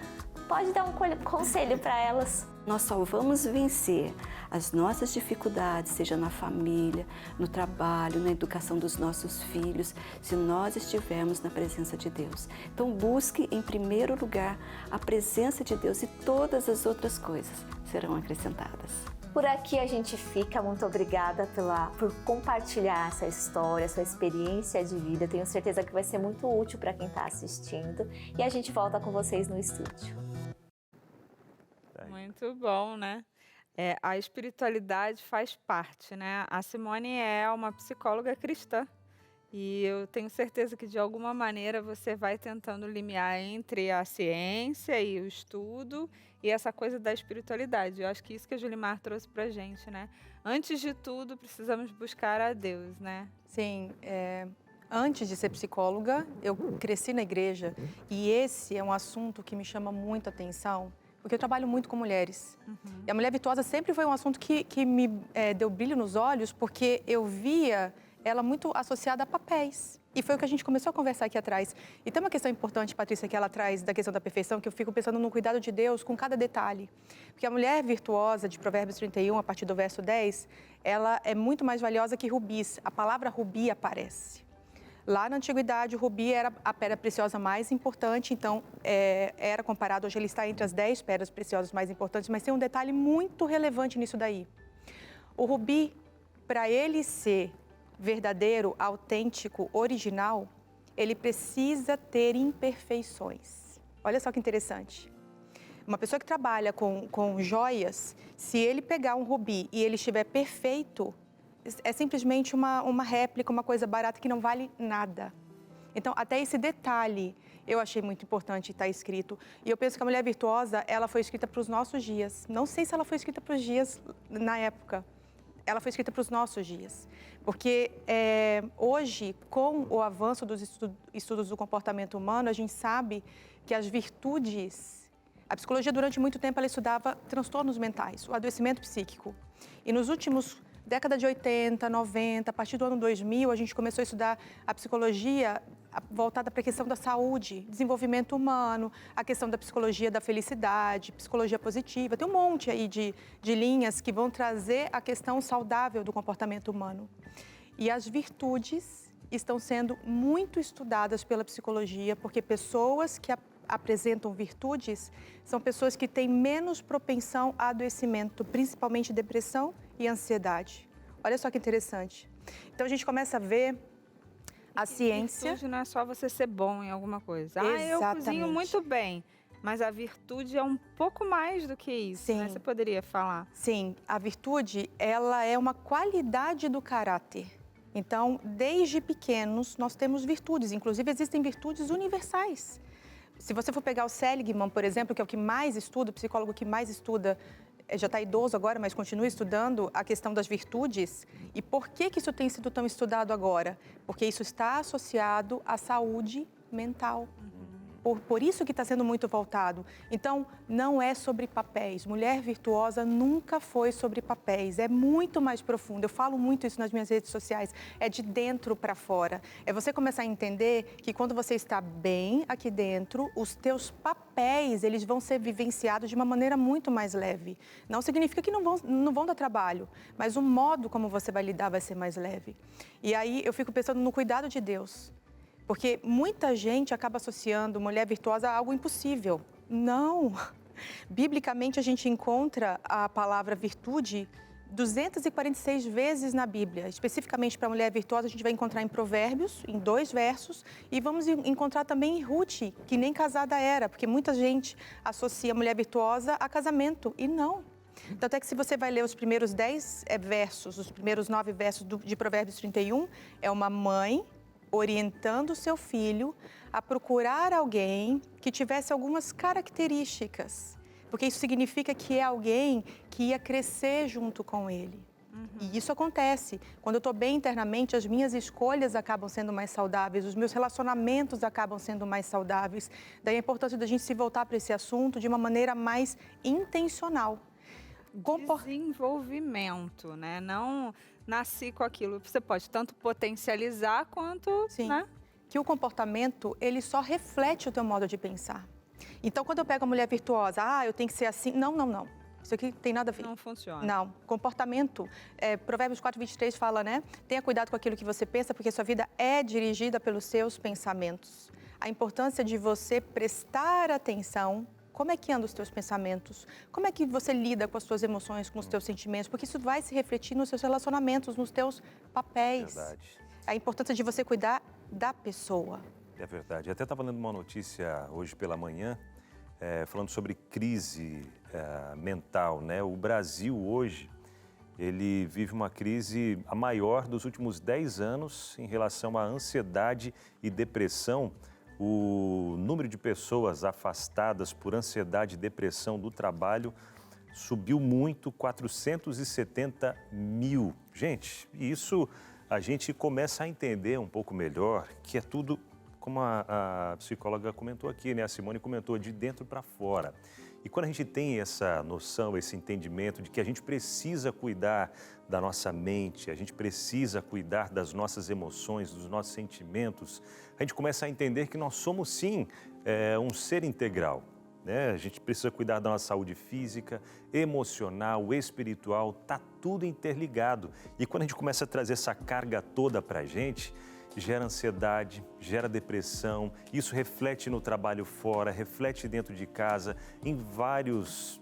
pode dar um conselho para elas.
Nós só vamos vencer as nossas dificuldades, seja na família, no trabalho, na educação dos nossos filhos, se nós estivermos na presença de Deus. Então busque em primeiro lugar a presença de Deus e todas as outras coisas serão acrescentadas.
Por aqui a gente fica. Muito obrigada por compartilhar essa história, sua experiência de vida. Tenho certeza que vai ser muito útil para quem está assistindo. E a gente volta com vocês no estúdio.
Muito bom, né? A espiritualidade faz parte, né? A Simone é uma psicóloga cristã e eu tenho certeza que de alguma maneira você vai tentando limiar entre a ciência e o estudo e essa coisa da espiritualidade. Eu acho que isso que a Julimar trouxe pra gente, né? Antes de tudo, precisamos buscar a Deus, né?
Sim, antes de ser psicóloga, eu cresci na igreja e esse é um assunto que me chama muito a atenção, porque eu trabalho muito com mulheres. E a mulher virtuosa sempre foi um assunto que me deu brilho nos olhos, porque eu via ela muito associada a papéis. E foi o que a gente começou a conversar aqui atrás. E tem uma questão importante, Patrícia, que ela traz da questão da perfeição, que eu fico pensando no cuidado de Deus com cada detalhe. Porque a mulher virtuosa, de Provérbios 31, a partir do verso 10, ela é muito mais valiosa que rubis. A palavra rubi aparece. Lá na antiguidade, o rubi era a pedra preciosa mais importante, então era comparado, hoje ele está entre as 10 pedras preciosas mais importantes, mas tem um detalhe muito relevante nisso daí. O rubi, para ele ser verdadeiro, autêntico, original, ele precisa ter imperfeições. Olha só que interessante. Uma pessoa que trabalha com joias, se ele pegar um rubi e ele estiver perfeito, é simplesmente uma réplica, uma coisa barata que não vale nada. Então, até esse detalhe eu achei muito importante estar escrito. E eu penso que a mulher virtuosa, ela foi escrita para os nossos dias. Não sei se ela foi escrita para os dias na época. Ela foi escrita para os nossos dias. Porque hoje, com o avanço dos estudos do comportamento humano, a gente sabe que as virtudes... A psicologia, durante muito tempo, ela estudava transtornos mentais, o adoecimento psíquico. E nos últimos... década de 80, 90, a partir do ano 2000, a gente começou a estudar a psicologia voltada para a questão da saúde, desenvolvimento humano, a questão da psicologia da felicidade, psicologia positiva. Tem um monte aí de linhas que vão trazer a questão saudável do comportamento humano. E as virtudes estão sendo muito estudadas pela psicologia, porque pessoas que apresentam virtudes são pessoas que têm menos propensão a adoecimento, principalmente depressão e ansiedade. Olha só que interessante. Então, a gente começa a ver a ciência...
Virtude não é só você ser bom em alguma coisa. Eu cozinho muito bem, mas a virtude é um pouco mais do que isso.
Sim.
Né? Você poderia falar?
Sim, a virtude, ela é uma qualidade do caráter. Então, desde pequenos, nós temos virtudes. Inclusive, existem virtudes universais. Se você for pegar o Seligman, por exemplo, que é o que mais estuda, o psicólogo que mais estuda, já está idoso agora, mas continua estudando a questão das virtudes. E por que isso tem sido tão estudado agora? Porque isso está associado à saúde mental. Por isso que está sendo muito voltado. Então, não é sobre papéis. Mulher virtuosa nunca foi sobre papéis. É muito mais profundo. Eu falo muito isso nas minhas redes sociais. É de dentro para fora. É você começar a entender que quando você está bem aqui dentro, os teus papéis, eles vão ser vivenciados de uma maneira muito mais leve. Não significa que não vão dar trabalho, mas o modo como você vai lidar vai ser mais leve. E aí eu fico pensando no cuidado de Deus. Porque muita gente acaba associando mulher virtuosa a algo impossível. Não! Biblicamente, a gente encontra a palavra virtude 246 vezes na Bíblia. Especificamente para a mulher virtuosa, a gente vai encontrar em Provérbios, em 2 versos, e vamos encontrar também em Ruth, que nem casada era, porque muita gente associa a mulher virtuosa a casamento, e não. Tanto é que se você vai ler os primeiros 10 versos, os primeiros 9 versos de Provérbios 31, é uma mãe orientando o seu filho a procurar alguém que tivesse algumas características, porque isso significa que é alguém que ia crescer junto com ele. E isso acontece. Quando eu estou bem internamente, as minhas escolhas acabam sendo mais saudáveis, os meus relacionamentos acabam sendo mais saudáveis. Daí a importância da gente se voltar para esse assunto de uma maneira mais intencional.
Desenvolvimento, né? Não nasci com aquilo. Você pode tanto potencializar quanto...
Sim,
né?
Que o comportamento, ele só reflete o teu modo de pensar. Então, quando eu pego a mulher virtuosa, eu tenho que ser assim. Não. Isso aqui tem nada a ver.
Não funciona.
Não. Comportamento, Provérbios 4:23 fala, né? Tenha cuidado com aquilo que você pensa, porque sua vida é dirigida pelos seus pensamentos. A importância de você prestar atenção. Como é que andam os teus pensamentos? Como é que você lida com as tuas emoções, com os teus sentimentos? Porque isso vai se refletir nos seus relacionamentos, nos teus papéis.
Verdade.
A importância de você cuidar da pessoa.
É verdade. Eu até estava lendo uma notícia hoje pela manhã, falando sobre crise mental, né? O Brasil hoje, ele vive uma crise a maior dos últimos 10 anos em relação à ansiedade e depressão. O número de pessoas afastadas por ansiedade e depressão do trabalho subiu muito, 470 mil. Gente, isso a gente começa a entender um pouco melhor que é tudo, como a psicóloga comentou aqui, né? A Simone comentou, de dentro para fora. E quando a gente tem essa noção, esse entendimento de que a gente precisa cuidar da nossa mente, a gente precisa cuidar das nossas emoções, dos nossos sentimentos, a gente começa a entender que nós somos, sim, um ser integral, né? A gente precisa cuidar da nossa saúde física, emocional, espiritual, tá tudo interligado. E quando a gente começa a trazer essa carga toda para a gente, gera ansiedade, gera depressão, isso reflete no trabalho fora, reflete dentro de casa, em vários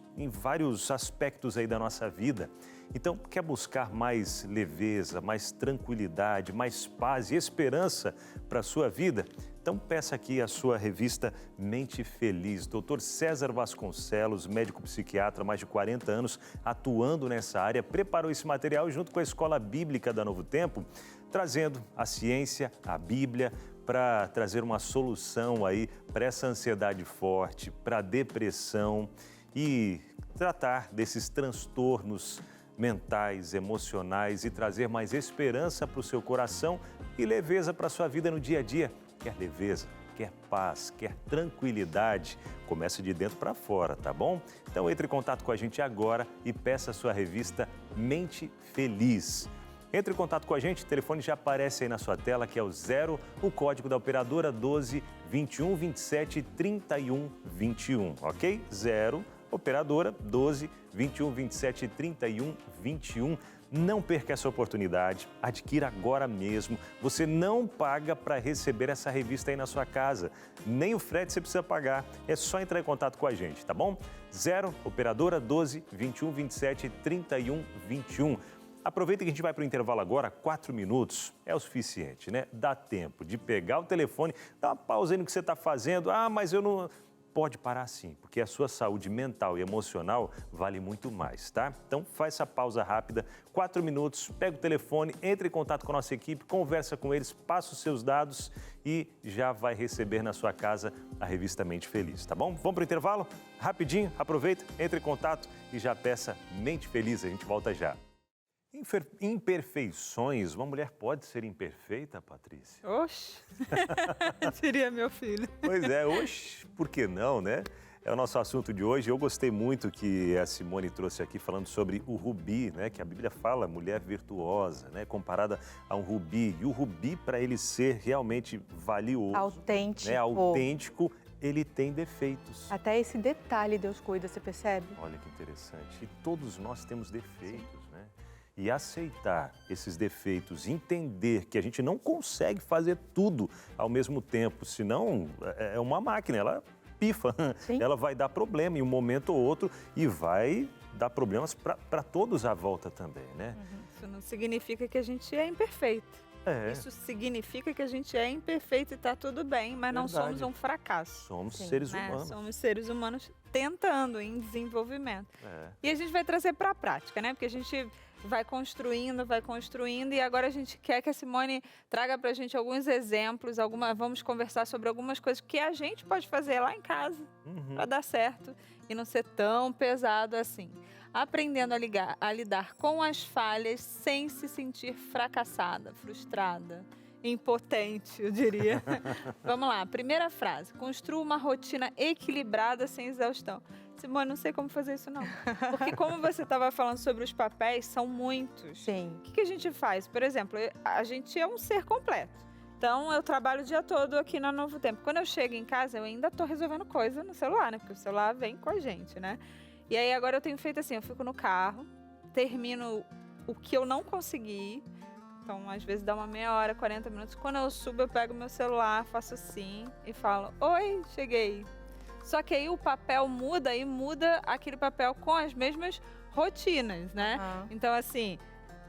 aspectos aí da nossa vida. Então, quer buscar mais leveza, mais tranquilidade, mais paz e esperança para a sua vida? Então, peça aqui a sua revista Mente Feliz. Dr. César Vasconcelos, médico psiquiatra, mais de 40 anos, atuando nessa área, preparou esse material junto com a Escola Bíblica da Novo Tempo, trazendo a ciência, a Bíblia, para trazer uma solução aí para essa ansiedade forte, para a depressão e tratar desses transtornos mentais, emocionais e trazer mais esperança para o seu coração e leveza para a sua vida no dia a dia. Quer leveza, quer paz, quer tranquilidade? Começa de dentro para fora, tá bom? Então entre em contato com a gente agora e peça a sua revista Mente Feliz. Entre em contato com a gente, o telefone já aparece aí na sua tela, que é o código da operadora 12 21 27 31 21, ok? 0, operadora 12 21 27 31 21. Não perca essa oportunidade, adquira agora mesmo. Você não paga para receber essa revista aí na sua casa. Nem o frete você precisa pagar. É só entrar em contato com a gente, tá bom? 0 operadora 12 21 27 31 21. Aproveita que a gente vai para o intervalo agora, 4 minutos é o suficiente, né? Dá tempo de pegar o telefone, dar uma pausa aí no que você está fazendo. Ah, mas eu não... Pode parar sim, porque a sua saúde mental e emocional vale muito mais, tá? Então faz essa pausa rápida, 4 minutos, pega o telefone, entre em contato com a nossa equipe, conversa com eles, passa os seus dados e já vai receber na sua casa a revista Mente Feliz, tá bom? Vamos para o intervalo? Rapidinho, aproveita, entre em contato e já peça Mente Feliz, a gente volta já. Imperfeições, uma mulher pode ser imperfeita, Patrícia?
Oxe, seria meu filho.
Pois é, oxe, por que não, né? É o nosso assunto de hoje. Eu gostei muito que a Simone trouxe aqui falando sobre o rubi, né? Que a Bíblia fala, mulher virtuosa, né? Comparada a um rubi. E o rubi, para ele ser realmente valioso,
Autêntico.
né? Autêntico, ele tem defeitos.
Até esse detalhe Deus cuida, você percebe?
Olha que interessante. E todos nós temos defeitos, né? E aceitar esses defeitos, entender que a gente não consegue fazer tudo ao mesmo tempo, senão é uma máquina, ela pifa,
Sim.
Ela vai dar problema em um momento ou outro e vai dar problemas para todos à volta também, né?
Isso não significa que a gente é imperfeito.
É.
Isso significa que a gente é imperfeito e está tudo bem, mas não
Verdade.
somos um fracasso.
Somos
Sim,
seres
né?
humanos.
Somos seres humanos tentando, em desenvolvimento.
É.
E a gente vai trazer para a prática, né? Porque a gente vai construindo e agora a gente quer que a Simone traga para a gente alguns exemplos, vamos conversar sobre algumas coisas que a gente pode fazer lá em casa para dar certo e não ser tão pesado assim. Aprendendo a lidar com as falhas sem se sentir fracassada, frustrada, impotente, eu diria. Vamos lá, primeira frase. Construa uma rotina equilibrada sem exaustão. Simone, não sei como fazer isso não. Porque como você estava falando sobre os papéis, são muitos.
Sim.
O que a gente faz? Por exemplo, a gente é um ser completo. Então, eu trabalho o dia todo aqui na Novo Tempo. Quando eu chego em casa, eu ainda estou resolvendo coisa no celular, né? Porque o celular vem com a gente, né? E aí, agora eu tenho feito assim, eu fico no carro, termino o que eu não consegui. Então, às vezes dá uma meia hora, 40 minutos. Quando eu subo, eu pego meu celular, faço assim e falo, oi, cheguei. Só que aí o papel muda e muda aquele papel com as mesmas rotinas, né? Então, assim,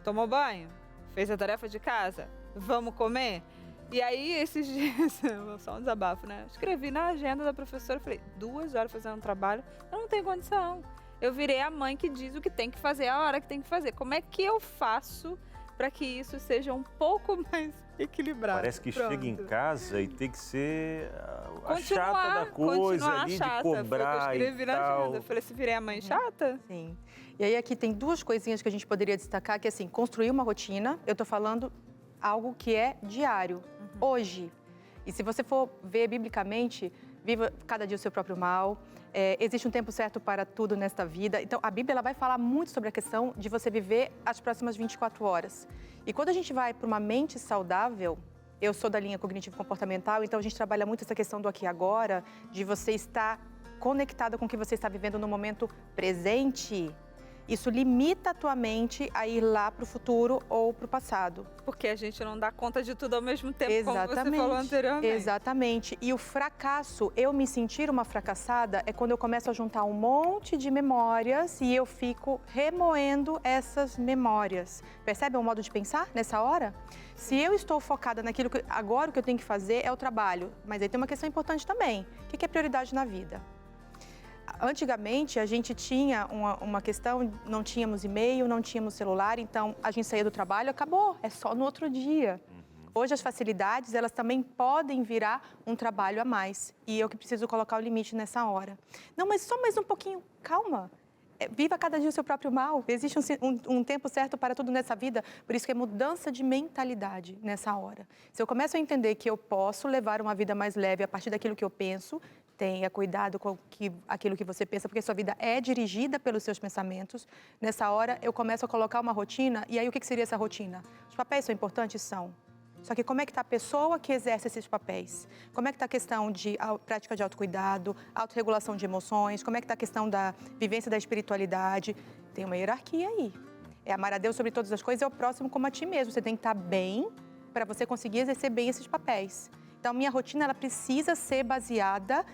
tomou banho, fez a tarefa de casa, vamos comer? E aí, esses dias, só um desabafo, né? Escrevi na agenda da professora, falei, 2 horas fazendo um trabalho, eu não tenho condição. Eu virei a mãe que diz o que tem que fazer, a hora que tem que fazer. Como é que eu faço para que isso seja um pouco mais equilibrado?
Parece que
Pronto.
chega em casa e tem que ser a chata da coisa ali,
chata.
de cobrar
Foi o que eu escrevi
e
na
tal.
agenda. Eu falei, se virei a mãe chata?
Sim. E aí aqui tem 2 coisinhas que a gente poderia destacar, que é assim, construir uma rotina, eu estou falando algo que é diário, hoje. E se você for ver biblicamente, viva cada dia o seu próprio mal, existe um tempo certo para tudo nesta vida. Então, a Bíblia ela vai falar muito sobre a questão de você viver as próximas 24 horas. E quando a gente vai para uma mente saudável, eu sou da linha cognitivo-comportamental, então a gente trabalha muito essa questão do aqui e agora, de você estar conectada com o que você está vivendo no momento presente. Isso limita a tua mente a ir lá para o futuro ou para o passado.
Porque a gente não dá conta de tudo ao mesmo tempo,
Exatamente.
como você falou anteriormente.
Exatamente. E o fracasso, eu me sentir uma fracassada, é quando eu começo a juntar um monte de memórias e eu fico remoendo essas memórias. Percebe o modo de pensar nessa hora? Se eu estou focada naquilo que agora o que eu tenho que fazer é o trabalho, mas aí tem uma questão importante também. O que é prioridade na vida? Antigamente, a gente tinha uma questão, não tínhamos e-mail, não tínhamos celular, então a gente saía do trabalho, acabou, é só no outro dia. Hoje as facilidades, elas também podem virar um trabalho a mais. E eu que preciso colocar o limite nessa hora. Não, mas só mais um pouquinho, calma. Viva cada dia o seu próprio mal. Existe um tempo certo para tudo nessa vida, por isso que é mudança de mentalidade nessa hora. Se eu começo a entender que eu posso levar uma vida mais leve a partir daquilo que eu penso, tenha cuidado com aquilo que você pensa, porque sua vida é dirigida pelos seus pensamentos. Nessa hora, eu começo a colocar uma rotina, e aí o que seria essa rotina? Os papéis são importantes? São. Só que como é que está a pessoa que exerce esses papéis? Como é que está a questão de prática de autocuidado, autorregulação de emoções? Como é que está a questão da vivência da espiritualidade? Tem uma hierarquia aí. É amar a Deus sobre todas as coisas e ao próximo como a ti mesmo. Você tem que estar bem para você conseguir exercer bem esses papéis. Então, a minha rotina, ela precisa ser baseada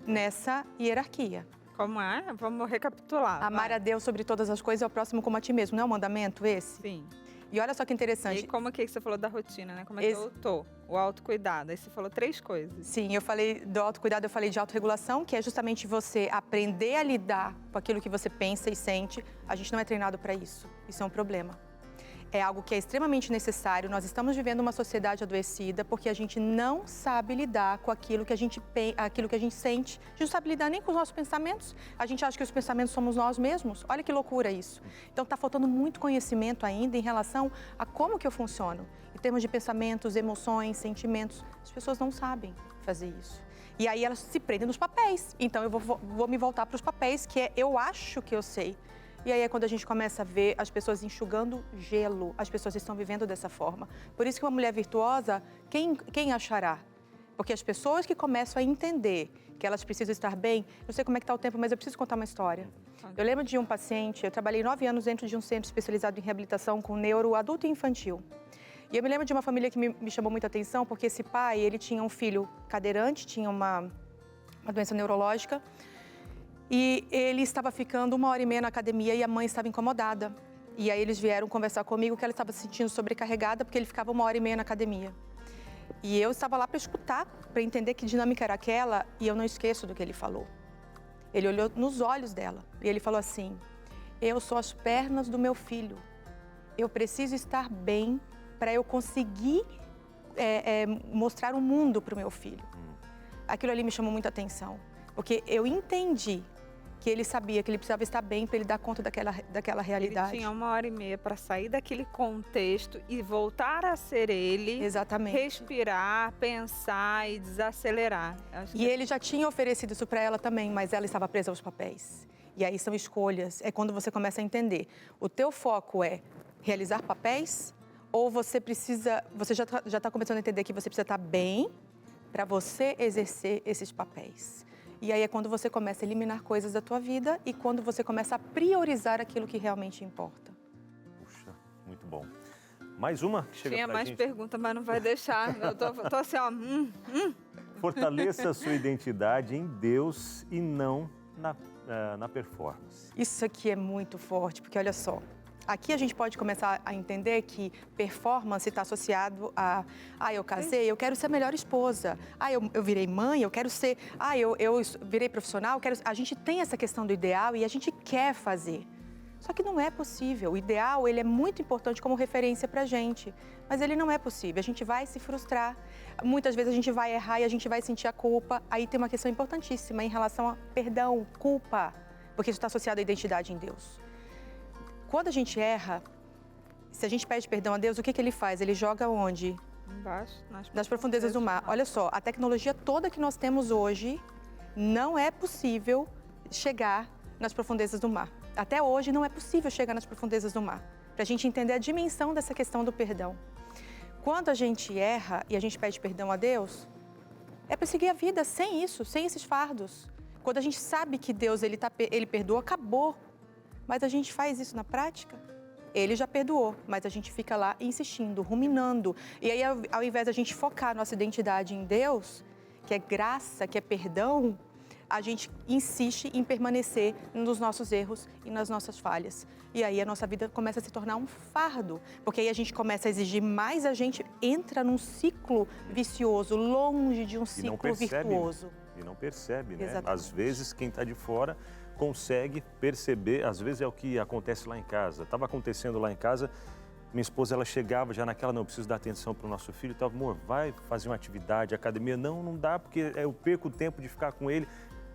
nessa hierarquia.
Como é? Vamos recapitular.
Amar a Deus sobre todas as coisas e ao próximo como a ti mesmo. Não é um mandamento esse?
Sim.
E olha só que interessante.
E como que você falou da rotina, né? Como é que eu tô? O autocuidado. Aí você falou 3 coisas.
Sim, eu falei do autocuidado, eu falei de autorregulação, que é justamente você aprender a lidar com aquilo que você pensa e sente. A gente não é treinado para isso. Isso é um problema. É algo que é extremamente necessário. Nós estamos vivendo uma sociedade adoecida porque a gente não sabe lidar com aquilo que a gente sente. A gente não sabe lidar nem com os nossos pensamentos. A gente acha que os pensamentos somos nós mesmos. Olha que loucura isso. Então, está faltando muito conhecimento ainda em relação a como que eu funciono. Em termos de pensamentos, emoções, sentimentos. As pessoas não sabem fazer isso. E aí elas se prendem nos papéis. Então, eu vou me voltar para os papéis, que é eu acho que eu sei. E aí é quando a gente começa a ver as pessoas enxugando gelo. As pessoas estão vivendo dessa forma. Por isso que uma mulher virtuosa, quem achará? Porque as pessoas que começam a entender que elas precisam estar bem... Não sei como é que está o tempo, mas eu preciso contar uma história. Eu lembro de um paciente, eu trabalhei 9 anos dentro de um centro especializado em reabilitação com neuro adulto e infantil. E eu me lembro de uma família que me chamou muita atenção, porque esse pai, ele tinha um filho cadeirante, tinha uma doença neurológica, e ele estava ficando 1h30 na academia e a mãe estava incomodada. E aí eles vieram conversar comigo que ela estava se sentindo sobrecarregada porque ele ficava 1h30 na academia. E eu estava lá para escutar, para entender que dinâmica era aquela, e eu não esqueço do que ele falou. Ele olhou nos olhos dela e ele falou assim: eu sou as pernas do meu filho. Eu preciso estar bem para eu conseguir mostrar o mundo para o meu filho. Aquilo ali me chamou muita atenção, porque eu entendi que ele sabia que ele precisava estar bem para ele dar conta daquela realidade.
Ele tinha 1h30 para sair daquele contexto e voltar a ser ele.
Exatamente.
Respirar, pensar e desacelerar.
E ele já tinha oferecido isso para ela também, mas ela estava presa aos papéis. E aí são escolhas, é quando você começa a entender. O teu foco é realizar papéis ou você já está começando a entender que você precisa estar bem para você exercer esses papéis. E aí é quando você começa a eliminar coisas da tua vida e quando você começa a priorizar aquilo que realmente importa.
Puxa, muito bom. Mais uma que chega
Tinha
pra
mais
gente.
perguntas, mas não vai deixar. Eu tô assim, ó.
Fortaleça a sua identidade em Deus e não na performance.
Isso aqui é muito forte, porque olha só. Aqui a gente pode começar a entender que performance está associado a... eu casei, eu quero ser a melhor esposa. Eu virei mãe, eu quero ser... eu virei profissional, A gente tem essa questão do ideal e a gente quer fazer. Só que não é possível. O ideal, ele é muito importante como referência para a gente. Mas ele não é possível. A gente vai se frustrar. Muitas vezes a gente vai errar e a gente vai sentir a culpa. Aí tem uma questão importantíssima em relação a perdão, culpa. Porque isso está associado à identidade em Deus. Quando a gente erra, se a gente pede perdão a Deus, o que ele faz? Ele joga onde?
Embaixo,
nas profundezas do mar. Olha só, a tecnologia toda que nós temos hoje, não é possível chegar nas profundezas do mar. Até hoje não é possível chegar nas profundezas do mar. Para a gente entender a dimensão dessa questão do perdão. Quando a gente erra e a gente pede perdão a Deus, é para seguir a vida sem isso, sem esses fardos. Quando a gente sabe que Deus ele perdoa, acabou. Mas a gente faz isso na prática? Ele já perdoou, mas a gente fica lá insistindo, ruminando. E aí, ao invés da gente focar nossa identidade em Deus, que é graça, que é perdão, a gente insiste em permanecer nos nossos erros e nas nossas falhas. E aí a nossa vida começa a se tornar um fardo, porque aí a gente começa a exigir mais, a gente entra num ciclo vicioso, longe de um ciclo virtuoso.
E não percebe, né?
Exatamente.
Às vezes, quem está de fora consegue perceber, às vezes é o que acontece lá em casa. Estava acontecendo lá em casa, minha esposa, ela chegava já naquela, não, eu preciso dar atenção para o nosso filho e tal, amor, vai fazer uma atividade, academia, não dá, porque eu perco o tempo de ficar com ele.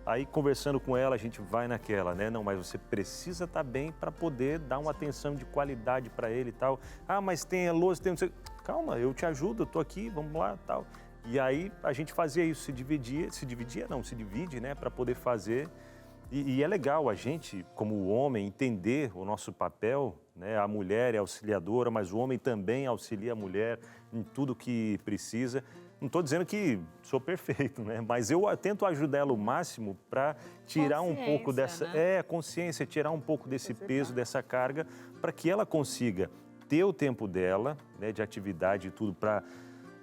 Aí, conversando com ela, a gente vai naquela, né? Não, mas você precisa estar bem para poder dar uma atenção de qualidade para ele e tal. Mas tem a louça, tem... Calma, eu te ajudo, eu tô aqui, vamos lá, tal. E aí, a gente fazia isso, se divide, né? Para poder fazer. E é legal a gente, como homem, entender o nosso papel, né? A mulher é auxiliadora, mas o homem também auxilia a mulher em tudo que precisa. Não estou dizendo que sou perfeito, né? Mas eu tento ajudar ela o máximo para tirar um pouco dessa...
Né?
consciência, tirar um pouco desse peso, dessa carga, para que ela consiga ter o tempo dela, né, de atividade e tudo, para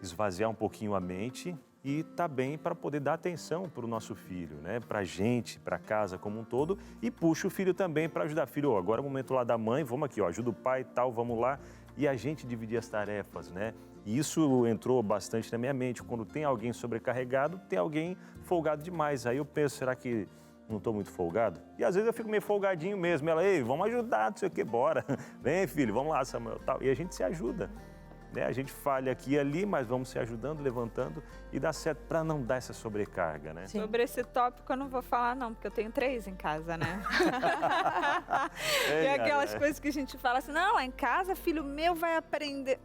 esvaziar um pouquinho a mente e tá bem para poder dar atenção para o nosso filho, né, para a gente, para casa como um todo, e puxa o filho também para ajudar. Filho, agora é o momento lá da mãe, vamos aqui, ajuda o pai e tal, vamos lá. E a gente dividir as tarefas, né? E isso entrou bastante na minha mente. Quando tem alguém sobrecarregado, tem alguém folgado demais. Aí eu penso, será que não estou muito folgado? E às vezes eu fico meio folgadinho mesmo. Ela, ei, vamos ajudar, não sei o quê, bora. Vem, filho, vamos lá, Samuel, tal. E a gente se ajuda, né? A gente falha aqui e ali, mas vamos se ajudando, levantando e dá certo para não dar essa sobrecarga, né?
Sim. Sobre esse tópico eu não vou falar não, porque eu tenho 3 em casa, né? E aquelas coisas que a gente fala assim, não, lá em casa, filho meu vai aprender.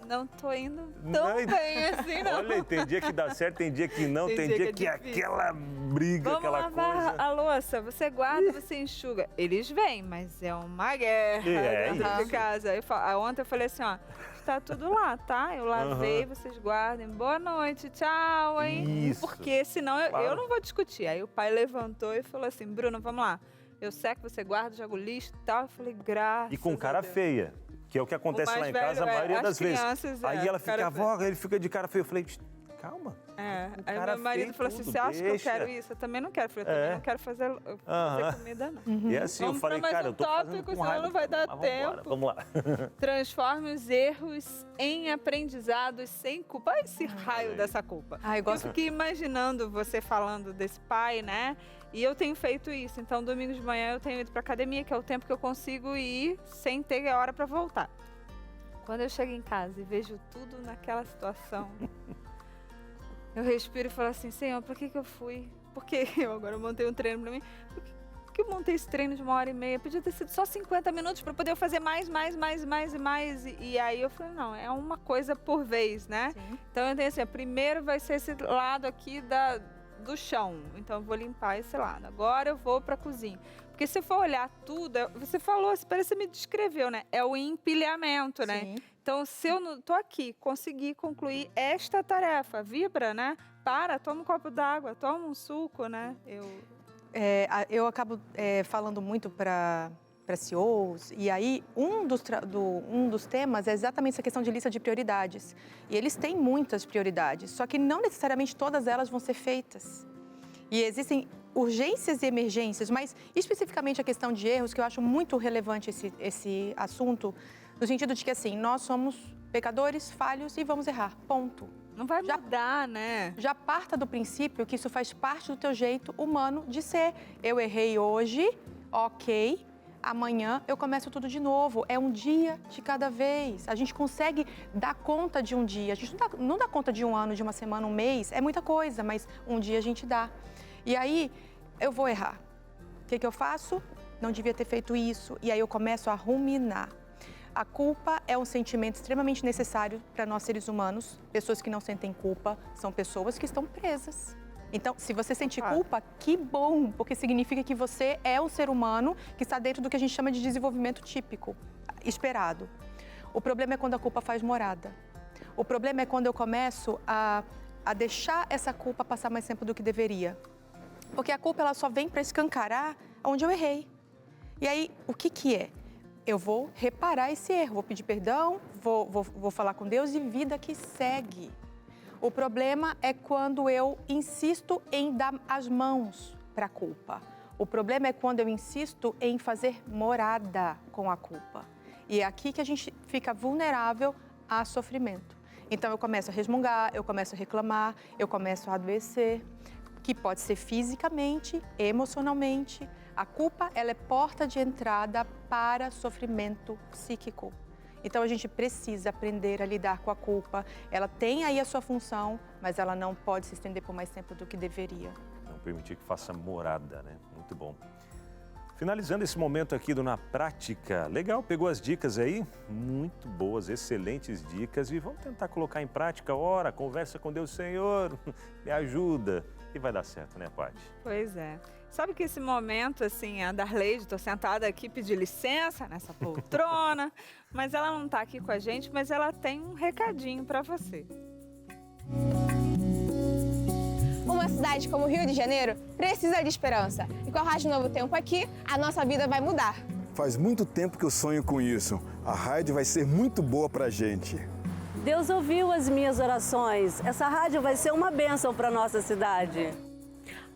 Não tô indo tão bem assim, não.
Olha, tem dia que dá certo, tem dia que não, tem dia que é aquela briga,
vamos
aquela
lavar
coisa.
a louça, você guarda, você enxuga. Eles vêm, mas é uma guerra dentro de casa. Ontem eu falei assim, ó, tá tudo lá, tá? Eu lavei, vocês guardem. Boa noite, tchau, hein?
Isso.
Porque senão eu não vou discutir. Aí o pai levantou e falou assim, Bruno, vamos lá. Eu seco, você guarda, jogo lixo e tal. Eu falei, graças
E com cara feia, que é o que acontece lá em casa a maioria das vezes. Aí ela fica, avó, ele fica de cara feia. Eu falei, calma.
Aí meu marido falou assim, você acha que eu quero isso? Eu também não quero. Eu falei, eu também não quero fazer comida, não.
E assim,
Vamos
eu falei, cara, eu tô fazendo com
senão
raiva.
não vai dar tempo.
Vamos lá.
Transforme os erros em aprendizados sem culpa. Olha esse raio dessa culpa. Eu fiquei imaginando você falando desse pai, né? E eu tenho feito isso. Então, domingo de manhã eu tenho ido pra academia, que é o tempo que eu consigo ir sem ter hora pra voltar. Quando eu chego em casa e vejo tudo naquela situação... Eu respiro e falo assim, Senhor, por que eu fui? Porque eu agora montei um treino pra mim. Por que eu montei esse treino de 1h30? Podia ter sido só 50 minutos para poder eu fazer mais. E aí eu falei, não, é uma coisa por vez, né? Sim. Então eu tenho assim, primeiro vai ser esse lado aqui do chão. Então eu vou limpar esse lado. Agora eu vou pra cozinha. Porque se eu for olhar tudo, você falou, parece que você me descreveu, né? É o empilhamento, né? Sim. Então, se eu não tô aqui, consegui concluir esta tarefa, vibra, né? Toma um copo d'água, toma um suco, né?
Eu acabo falando muito para CEOs, e aí um dos temas é exatamente essa questão de lista de prioridades. E eles têm muitas prioridades, só que não necessariamente todas elas vão ser feitas. E existem urgências e emergências, mas especificamente a questão de erros, que eu acho muito relevante esse assunto, no sentido de que, assim, nós somos pecadores, falhos e vamos errar, ponto.
Não vai mudar, né?
Já parta do princípio que isso faz parte do teu jeito humano de ser. Eu errei hoje, ok, amanhã eu começo tudo de novo. É um dia de cada vez. A gente consegue dar conta de um dia. A gente não dá conta de um ano, de uma semana, um mês. É muita coisa, mas um dia a gente dá. E aí, eu vou errar. O que eu faço? Não devia ter feito isso. E aí eu começo a ruminar. A culpa é um sentimento extremamente necessário para nós seres humanos. Pessoas que não sentem culpa são pessoas que estão presas. Então, se você sentir culpa, que bom, porque significa que você é um ser humano que está dentro do que a gente chama de desenvolvimento típico, esperado. O problema é quando a culpa faz morada. O problema é quando eu começo a deixar essa culpa passar mais tempo do que deveria. Porque a culpa ela só vem para escancarar onde eu errei. E aí, o que é? Eu vou reparar esse erro, vou pedir perdão, vou falar com Deus e vida que segue. O problema é quando eu insisto em dar as mãos para a culpa. O problema é quando eu insisto em fazer morada com a culpa. E é aqui que a gente fica vulnerável a sofrimento. Então eu começo a resmungar, eu começo a reclamar, eu começo a adoecer, que pode ser fisicamente, emocionalmente. A culpa, ela é porta de entrada para sofrimento psíquico. Então, a gente precisa aprender a lidar com a culpa. Ela tem aí a sua função, mas ela não pode se estender por mais tempo do que deveria.
Não permitir que faça morada, né? Muito bom. Finalizando esse momento aqui do Na Prática. Legal, pegou as dicas aí? Muito boas, excelentes dicas. E vamos tentar colocar em prática. Ora, conversa com Deus, Senhor, me ajuda. E vai dar certo, né, Paty?
Pois é. Sabe que esse momento, assim, a Darleide, estou sentada aqui, pedir licença nessa poltrona, mas ela não está aqui com a gente, mas ela tem um recadinho para você.
Uma cidade como o Rio de Janeiro precisa de esperança. E com a Rádio Novo Tempo aqui, a nossa vida vai mudar.
Faz muito tempo que eu sonho com isso. A rádio vai ser muito boa pra gente.
Deus ouviu as minhas orações. Essa rádio vai ser uma bênção para nossa cidade.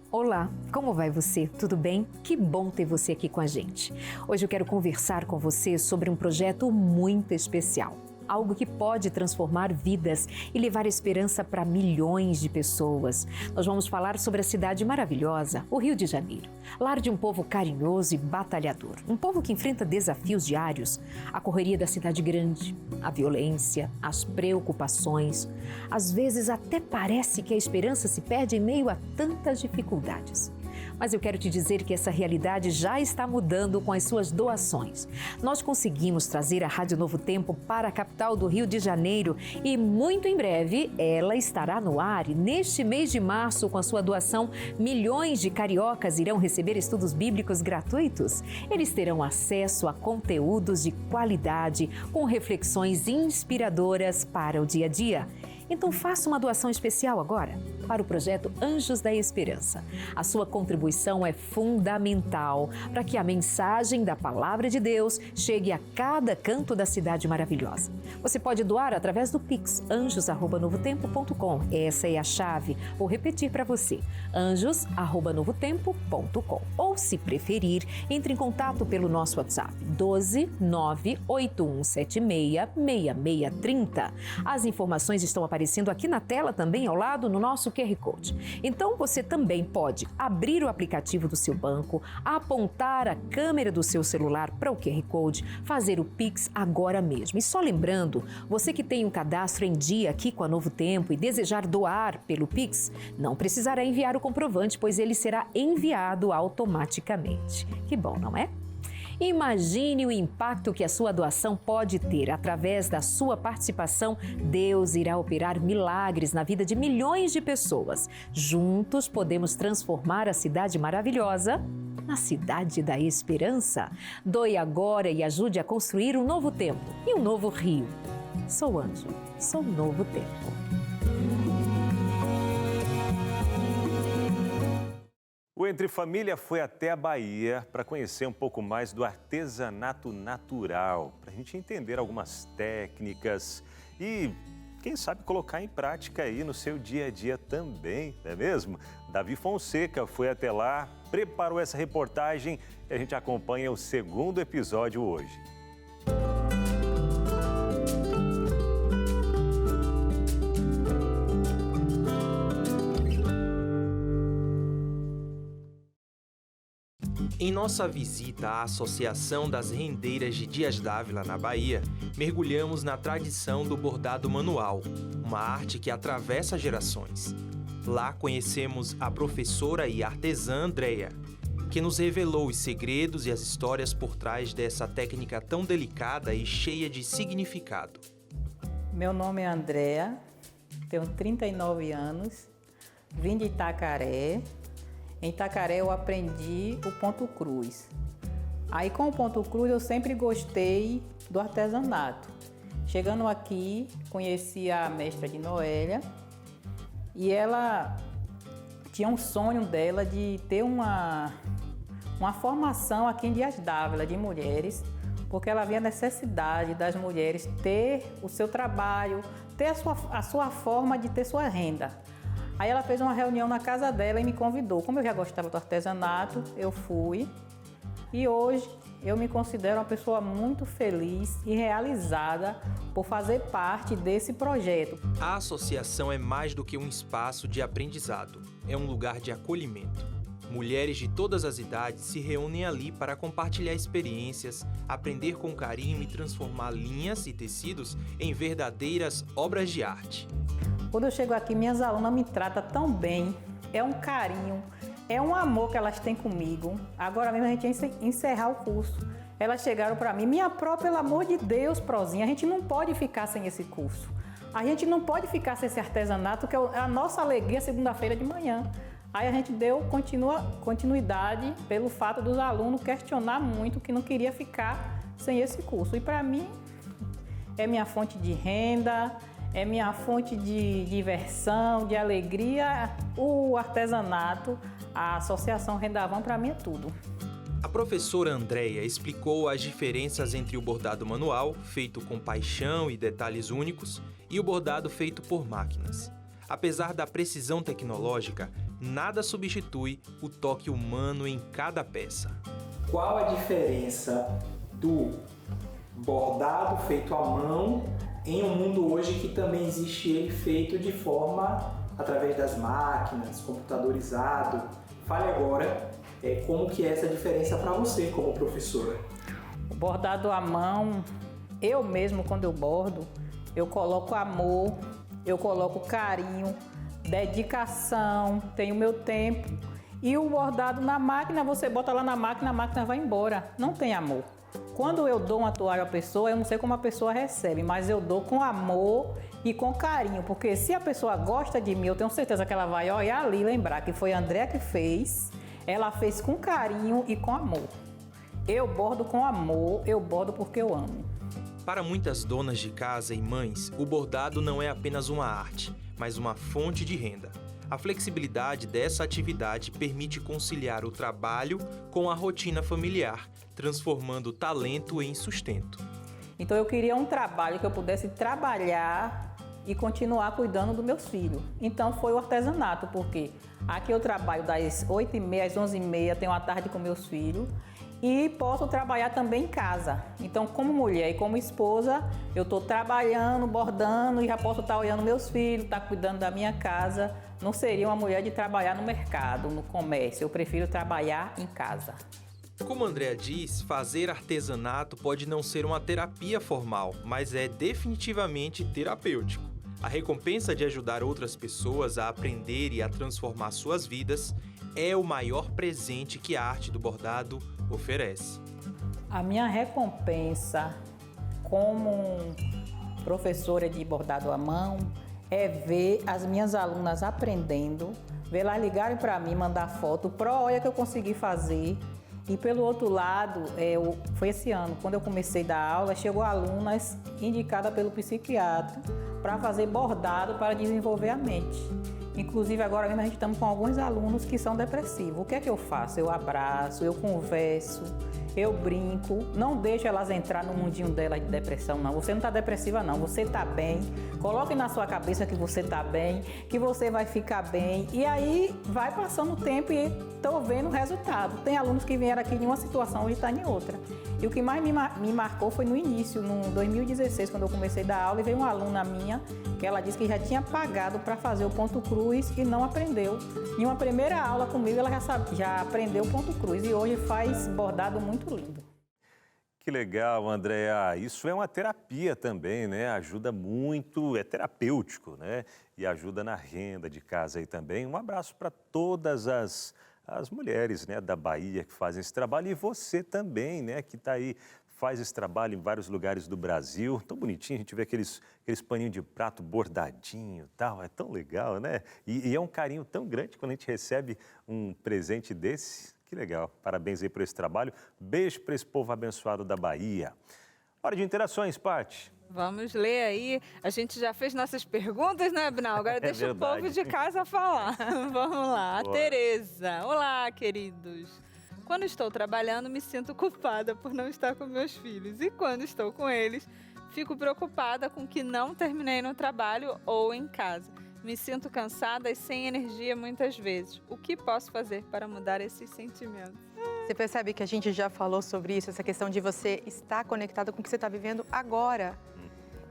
Olá, como vai você? Tudo bem? Que bom ter você aqui com a gente. Hoje eu quero conversar com você sobre um projeto muito especial. Algo que pode transformar vidas e levar esperança para milhões de pessoas. Nós vamos falar sobre a cidade maravilhosa, o Rio de Janeiro. Lar de um povo carinhoso e batalhador. Um povo que enfrenta desafios diários, a correria da cidade grande, a violência, as preocupações. Às vezes até parece que a esperança se perde em meio a tantas dificuldades. Mas eu quero te dizer que essa realidade já está mudando com as suas doações. Nós conseguimos trazer a Rádio Novo Tempo para a capital do Rio de Janeiro e muito em breve ela estará no ar. E neste mês de março, com a sua doação, milhões de cariocas irão receber estudos bíblicos gratuitos. Eles terão acesso a conteúdos de qualidade, com reflexões inspiradoras para o dia a dia. Então faça uma doação especial agora para o projeto Anjos da Esperança. A sua contribuição é fundamental para que a mensagem da Palavra de Deus chegue a cada canto da cidade maravilhosa. Você pode doar através do Pix, anjos@novotempo.com. Essa é a chave. Vou repetir para você, anjos@novotempo.com. Ou, se preferir, entre em contato pelo nosso WhatsApp, 12 98176 6630. As informações estão aparecendo aqui na tela também, ao lado, no nosso QR Code. Então, você também pode abrir o aplicativo do seu banco, apontar a câmera do seu celular para o QR Code, fazer o Pix agora mesmo. E só lembrando, você que tem um cadastro em dia aqui com a Novo Tempo e desejar doar pelo Pix, não precisará enviar o comprovante, pois ele será enviado automaticamente. Que bom, não é? Imagine o impacto que a sua doação pode ter. Através da sua participação, Deus irá operar milagres na vida de milhões de pessoas. Juntos podemos transformar a cidade maravilhosa na cidade da esperança. Doe agora e ajude a construir um novo tempo e um novo Rio. Sou Anjo, sou Novo Tempo.
O Entre Família foi até a Bahia para conhecer um pouco mais do artesanato natural, para a gente entender algumas técnicas e, quem sabe, colocar em prática aí no seu dia a dia também, não é mesmo? Davi Fonseca foi até lá, preparou essa reportagem e a gente acompanha o segundo episódio hoje.
Em nossa visita à Associação das Rendeiras de Dias d'Ávila, na Bahia, mergulhamos na tradição do bordado manual, uma arte que atravessa gerações. Lá conhecemos a professora e artesã Andréia, que nos revelou os segredos e as histórias por trás dessa técnica tão delicada e cheia de significado.
Meu nome é Andréia, tenho 39 anos, vim de Itacaré. Em Itacaré eu aprendi o ponto cruz. Aí com o ponto cruz eu sempre gostei do artesanato. Chegando aqui, conheci a mestra de Noélia e ela tinha um sonho dela de ter uma formação aqui em Dias d'Ávila de mulheres, porque ela via a necessidade das mulheres ter o seu trabalho, ter a sua forma de ter sua renda. Aí ela fez uma reunião na casa dela e me convidou. Como eu já gostava do artesanato, eu fui. E hoje eu me considero uma pessoa muito feliz e realizada por fazer parte desse projeto.
A associação é mais do que um espaço de aprendizado. É um lugar de acolhimento. Mulheres de todas as idades se reúnem ali para compartilhar experiências, aprender com carinho e transformar linhas e tecidos em verdadeiras obras de arte.
Quando eu chego aqui, minhas alunas me tratam tão bem, é um carinho, é um amor que elas têm comigo. Agora mesmo a gente ia encerrar o curso. Elas chegaram para mim, minha própria, pelo amor de Deus, Prozinha, a gente não pode ficar sem esse curso. A gente não pode ficar sem esse artesanato, que é a nossa alegria segunda-feira de manhã. Aí a gente deu continuidade pelo fato dos alunos questionar muito que não queria ficar sem esse curso. E para mim, é minha fonte de renda, é minha fonte de diversão, de alegria. O artesanato, a Associação Rendavan, para mim é tudo.
A professora Andréia explicou as diferenças entre o bordado manual, feito com paixão e detalhes únicos, e o bordado feito por máquinas. Apesar da precisão tecnológica, nada substitui o toque humano em cada peça.
Qual a diferença do bordado feito à mão em um mundo hoje que também existe ele feito de forma através das máquinas, computadorizado? Fale agora como que é essa diferença para você como professora.
O bordado à mão, eu mesmo quando eu bordo, eu coloco amor, eu coloco carinho, dedicação, tenho meu tempo. E o bordado na máquina, você bota lá na máquina, a máquina vai embora, não tem amor. Quando eu dou uma toalha à pessoa, eu não sei como a pessoa recebe, mas eu dou com amor e com carinho, porque se a pessoa gosta de mim, eu tenho certeza que ela vai olhar ali e lembrar que foi a Andréia que fez, ela fez com carinho e com amor. Eu bordo com amor, eu bordo porque eu amo.
Para muitas donas de casa e mães, o bordado não é apenas uma arte, mas uma fonte de renda. A flexibilidade dessa atividade permite conciliar o trabalho com a rotina familiar, transformando o talento em sustento.
Então eu queria um trabalho que eu pudesse trabalhar e continuar cuidando dos meus filhos. Então foi o artesanato, porque aqui eu trabalho das 8h30 às 11h30, tenho a tarde com meus filhos. E posso trabalhar também em casa. Então, como mulher e como esposa, eu estou trabalhando, bordando e já posso estar olhando meus filhos, estar cuidando da minha casa. Não seria uma mulher de trabalhar no mercado, no comércio. Eu prefiro trabalhar em casa.
Como a Andréia diz, fazer artesanato pode não ser uma terapia formal, mas é definitivamente terapêutico. A recompensa de ajudar outras pessoas a aprender e a transformar suas vidas é o maior presente que a arte do bordado oferece.
A minha recompensa como professora de bordado à mão é ver as minhas alunas aprendendo, ver elas ligarem para mim, mandar foto, olha que eu consegui fazer. E pelo outro lado, foi esse ano, quando eu comecei a dar aula, chegou alunas indicadas pelo psiquiatra para fazer bordado para desenvolver a mente. Inclusive, agora mesmo a gente estamos com alguns alunos que são depressivos. O que é que eu faço? Eu abraço, eu converso, eu brinco, não deixo elas entrar no mundinho delas de depressão, não. Você não está depressiva, não. Você está bem. Coloque na sua cabeça que você está bem, que você vai ficar bem. E aí, vai passando o tempo e estou vendo o resultado. Tem alunos que vieram aqui em uma situação e estão em outra. E o que mais me marcou foi no início, no 2016, quando eu comecei a dar aula, e veio uma aluna minha, que ela disse que já tinha pagado para fazer o ponto cruz e não aprendeu. Em uma primeira aula comigo, ela já aprendeu o ponto cruz e hoje faz bordado muito lindo.
Que legal, Andréia. Isso é uma terapia também, né? Ajuda muito, é terapêutico, né? E ajuda na renda de casa aí também. Um abraço para todas as mulheres, né, da Bahia que fazem esse trabalho e você também, né, que está aí, faz esse trabalho em vários lugares do Brasil. Tão bonitinho, a gente vê aqueles paninhos de prato bordadinho e tal, é tão legal, né? E é um carinho tão grande quando a gente recebe um presente desse. Que legal, parabéns aí por esse trabalho. Beijo para esse povo abençoado da Bahia. Hora de interações, Paty.
Vamos ler aí. A gente já fez nossas perguntas, né, Abinal? Agora deixa verdade. O povo de casa falar. Vamos lá. A Tereza. Olá, queridos. Quando estou trabalhando, me sinto culpada por não estar com meus filhos. E quando estou com eles, fico preocupada com que não terminei no trabalho ou em casa. Me sinto cansada e sem energia muitas vezes. O que posso fazer para mudar esses sentimentos?
Você percebe que a gente já falou sobre isso, essa questão de você estar conectado com o que você está vivendo agora.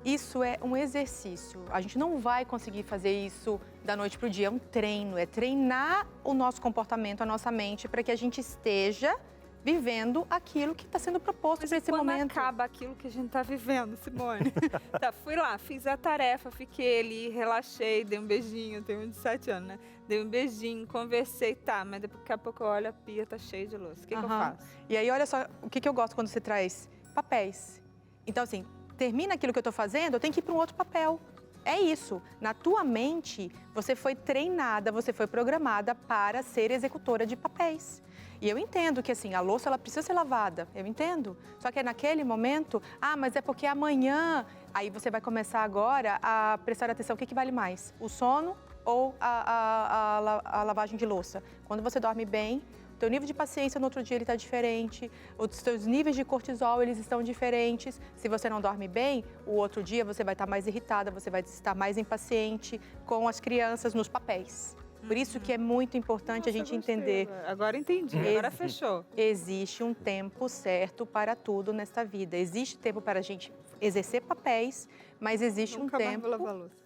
Isso é um exercício. A gente não vai conseguir fazer isso da noite para o dia. É um treino, é treinar o nosso comportamento, a nossa mente, para que a gente esteja vivendo aquilo que está sendo proposto para esse momento.
Quando acaba aquilo que a gente está vivendo, Simone? Tá, fui lá, fiz a tarefa, fiquei ali, relaxei, dei um beijinho, tenho 17 anos, né? Dei um beijinho, conversei, tá, mas daqui a pouco eu olho, a pia tá cheia de louça. O que eu faço?
E aí, olha só, o que eu gosto quando você traz papéis. Então, assim, termina aquilo que eu estou fazendo, eu tenho que ir para um outro papel. É isso. Na tua mente, você foi treinada, você foi programada para ser executora de papéis. E eu entendo que, assim, a louça, ela precisa ser lavada. Eu entendo. Só que naquele momento, mas é porque amanhã... Aí você vai começar agora a prestar atenção. O que vale mais? O sono ou a lavagem de louça? Quando você dorme bem, teu nível de paciência no outro dia ele está diferente, os teus níveis de cortisol eles estão diferentes. Se você não dorme bem, o outro dia você vai estar mais irritada, você vai estar mais impaciente com as crianças nos papéis. Por isso que é muito importante a gente entender.
Agora entendi, agora fechou.
Existe um tempo certo para tudo nesta vida. Existe tempo para a gente exercer papéis, mas existe
Nunca
um
mais
tempo...
vou lavar a louça.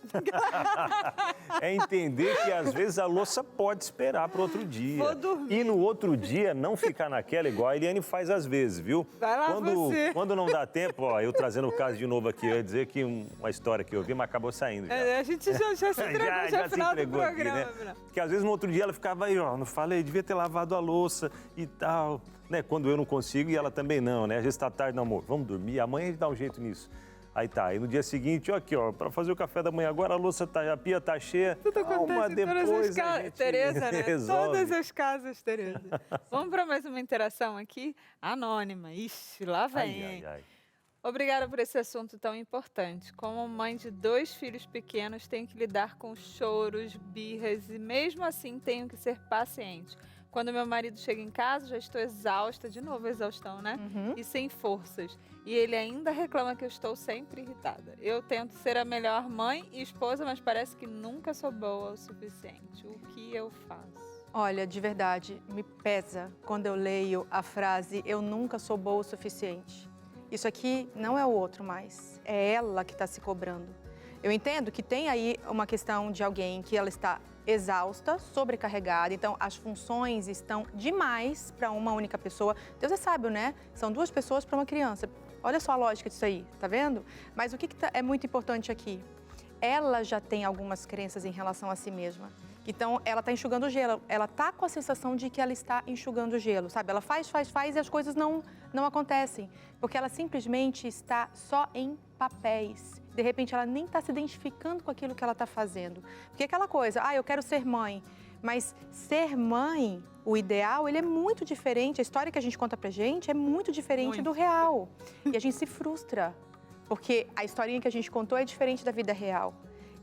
É entender que às vezes a louça pode esperar para outro dia.
Vou dormir.
E no outro dia não ficar naquela igual a Eliane faz às vezes, viu?
Vai lá você.
Quando não dá tempo, ó, eu trazendo o caso de novo aqui, eu ia dizer que uma história que eu vi, mas acabou saindo já.
A gente já se entregou, já
se
final
entregou
do
aqui,
programa.
né? Porque às vezes no outro dia ela ficava aí, ó, não falei, devia ter lavado a louça e tal, né? Quando eu não consigo e ela também não, né? Às vezes tá tarde, não, amor, vamos dormir, amanhã a gente dá um jeito nisso. Aí tá, aí no dia seguinte, ó, aqui, ó, para fazer o café da manhã agora, a louça tá, a pia tá cheia.
Tudo acontece em todas as casas, Tereza, né?
Resolve.
Todas as casas, Tereza. Vamos para mais uma interação aqui? Anônima. Ixi, lá vem.
Ai, ai, ai.
Obrigada por esse assunto tão importante. Como mãe de 2 filhos pequenos, tenho que lidar com choros, birras e mesmo assim tenho que ser paciente. Quando meu marido chega em casa, já estou exausta, de novo exaustão, né? E sem forças. E ele ainda reclama que eu estou sempre irritada. Eu tento ser a melhor mãe e esposa, mas parece que nunca sou boa o suficiente. O que eu faço?
Olha, de verdade, me pesa quando eu leio a frase "eu nunca sou boa o suficiente". Isso aqui não é o outro mais, é ela que está se cobrando. Eu entendo que tem aí uma questão de alguém que ela está exausta, sobrecarregada, então as funções estão demais para uma única pessoa. Deus é sábio, né? São 2 pessoas para uma criança. Olha só a lógica disso aí, tá vendo? Mas o que é muito importante aqui? Ela já tem algumas crenças em relação a si mesma. Então, ela está enxugando o gelo. Ela está com a sensação de que ela está enxugando o gelo, sabe? Ela faz e as coisas não acontecem. Porque ela simplesmente está só em papéis. De repente, ela nem está se identificando com aquilo que ela está fazendo. Porque aquela coisa, eu quero ser mãe. Mas ser mãe, o ideal, ele é muito diferente. A história que a gente conta pra gente é muito diferente do real. E a gente se frustra. Porque a historinha que a gente contou é diferente da vida real.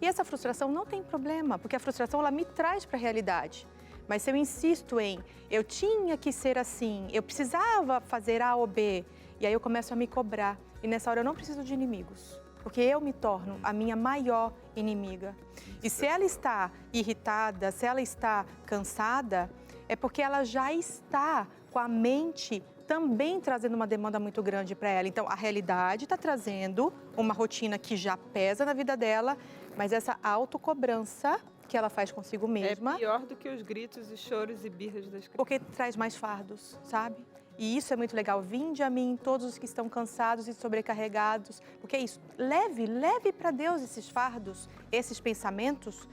E essa frustração não tem problema, porque a frustração ela me traz para a realidade. Mas se eu insisto em, eu tinha que ser assim, eu precisava fazer A ou B, e aí eu começo a me cobrar. E nessa hora eu não preciso de inimigos, porque eu me torno a minha maior inimiga. E se ela está irritada, se ela está cansada, é porque ela já está com a mente também trazendo uma demanda muito grande para ela. Então, a realidade está trazendo uma rotina que já pesa na vida dela, mas essa autocobrança que ela faz consigo mesma...
É pior do que os gritos e choros e birras das crianças.
Porque traz mais fardos, sabe? E isso é muito legal. Vinde a mim todos os que estão cansados e sobrecarregados. Porque é isso. Leve para Deus esses fardos, esses pensamentos.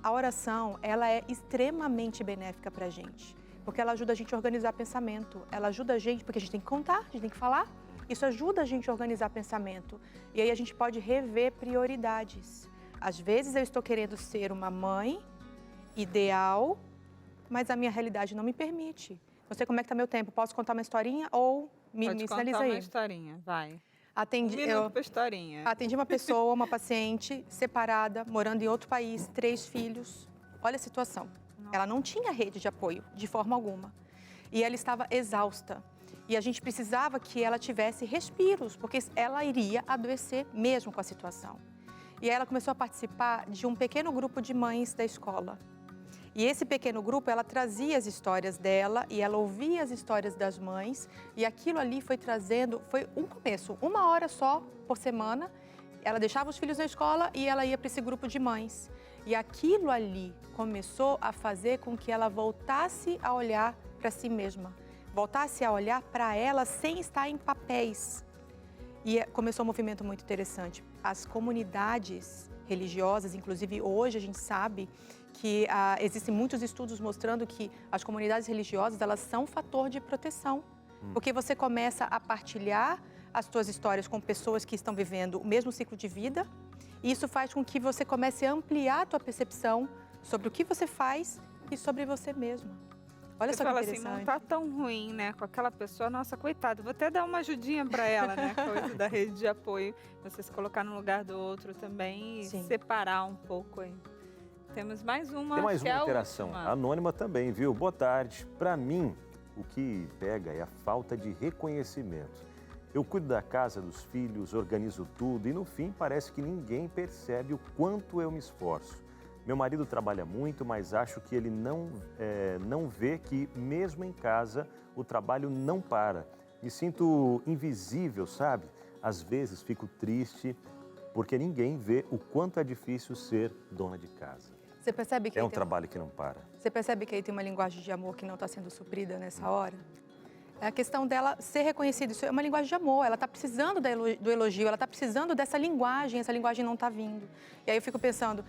A oração, ela é extremamente benéfica para a gente. Porque ela ajuda a gente a organizar pensamento. Ela ajuda a gente, porque a gente tem que contar, a gente tem que falar. Isso ajuda a gente a organizar pensamento. E aí a gente pode rever prioridades. Às vezes eu estou querendo ser uma mãe ideal, mas a minha realidade não me permite. Não sei como é que está meu tempo. Posso contar uma historinha ou me sinaliza aí?
Pode contar uma historinha, vai.
Atendi,
minuto para historinha.
Atendi uma pessoa, uma paciente separada, morando em outro país, 3 filhos. Olha a situação. Ela não tinha rede de apoio, de forma alguma. E ela estava exausta. E a gente precisava que ela tivesse respiros, porque ela iria adoecer mesmo com a situação. E aí ela começou a participar de um pequeno grupo de mães da escola. E esse pequeno grupo, ela trazia as histórias dela e ela ouvia as histórias das mães. E aquilo ali foi trazendo, foi um começo, 1 hora só por semana. Ela deixava os filhos na escola e ela ia para esse grupo de mães. E aquilo ali começou a fazer com que ela voltasse a olhar para si mesma. Voltasse a olhar para ela sem estar em papéis. E começou um movimento muito interessante. As comunidades religiosas, inclusive hoje a gente sabe que existem muitos estudos mostrando que as comunidades religiosas, elas são um fator de proteção. Porque você começa a partilhar as suas histórias com pessoas que estão vivendo o mesmo ciclo de vida. E isso faz com que você comece a ampliar a tua percepção sobre o que você faz e sobre você mesma. Olha só que interessante.
Assim, não tá tão ruim, né, com aquela pessoa, nossa, coitada, vou até dar uma ajudinha para ela, né, coisa da rede de apoio, você se colocar no lugar do outro também e separar um pouco aí. Temos mais uma.
Tem mais uma interação, anônima também, viu? Boa tarde. Para mim, o que pega é a falta de reconhecimento. Eu cuido da casa, dos filhos, organizo tudo e no fim parece que ninguém percebe o quanto eu me esforço. Meu marido trabalha muito, mas acho que ele não vê que mesmo em casa o trabalho não para. Me sinto invisível, sabe? Às vezes fico triste porque ninguém vê o quanto é difícil ser dona de casa.
Você percebe que
é um trabalho que não para.
Você percebe que aí tem uma linguagem de amor que não está sendo suprida nessa hora? É a questão dela ser reconhecida. Isso é uma linguagem de amor. Ela está precisando do elogio, ela está precisando dessa linguagem. Essa linguagem não está vindo. E aí eu fico pensando,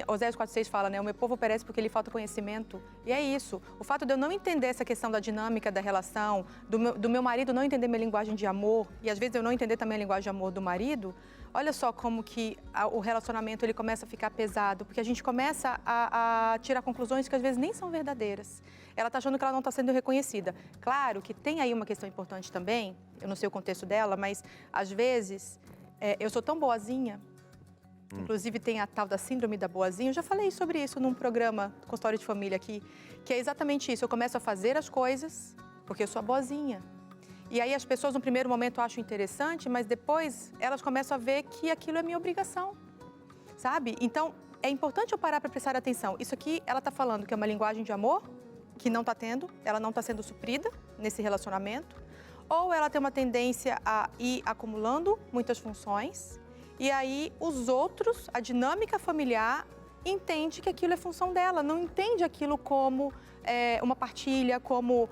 Oséias 4,6 fala, né? O meu povo perece porque lhe falta conhecimento. E é isso. O fato de eu não entender essa questão da dinâmica da relação, do meu marido não entender minha linguagem de amor, e às vezes eu não entender também a linguagem de amor do marido, olha só como que o relacionamento ele começa a ficar pesado, porque a gente começa a tirar conclusões que às vezes nem são verdadeiras. Ela está achando que ela não está sendo reconhecida. Claro que tem aí uma questão importante também, eu não sei o contexto dela, mas às vezes eu sou tão boazinha, inclusive tem a tal da síndrome da boazinha, eu já falei sobre isso num programa Consultório de Família aqui, que é exatamente isso, eu começo a fazer as coisas porque eu sou a boazinha. E aí as pessoas no primeiro momento acham interessante, mas depois elas começam a ver que aquilo é minha obrigação, sabe? Então é importante eu parar para prestar atenção. Isso aqui ela está falando que é uma linguagem de amor, que não está tendo, ela não está sendo suprida nesse relacionamento, ou ela tem uma tendência a ir acumulando muitas funções, e aí os outros, a dinâmica familiar, entende que aquilo é função dela, não entende aquilo como uma partilha, como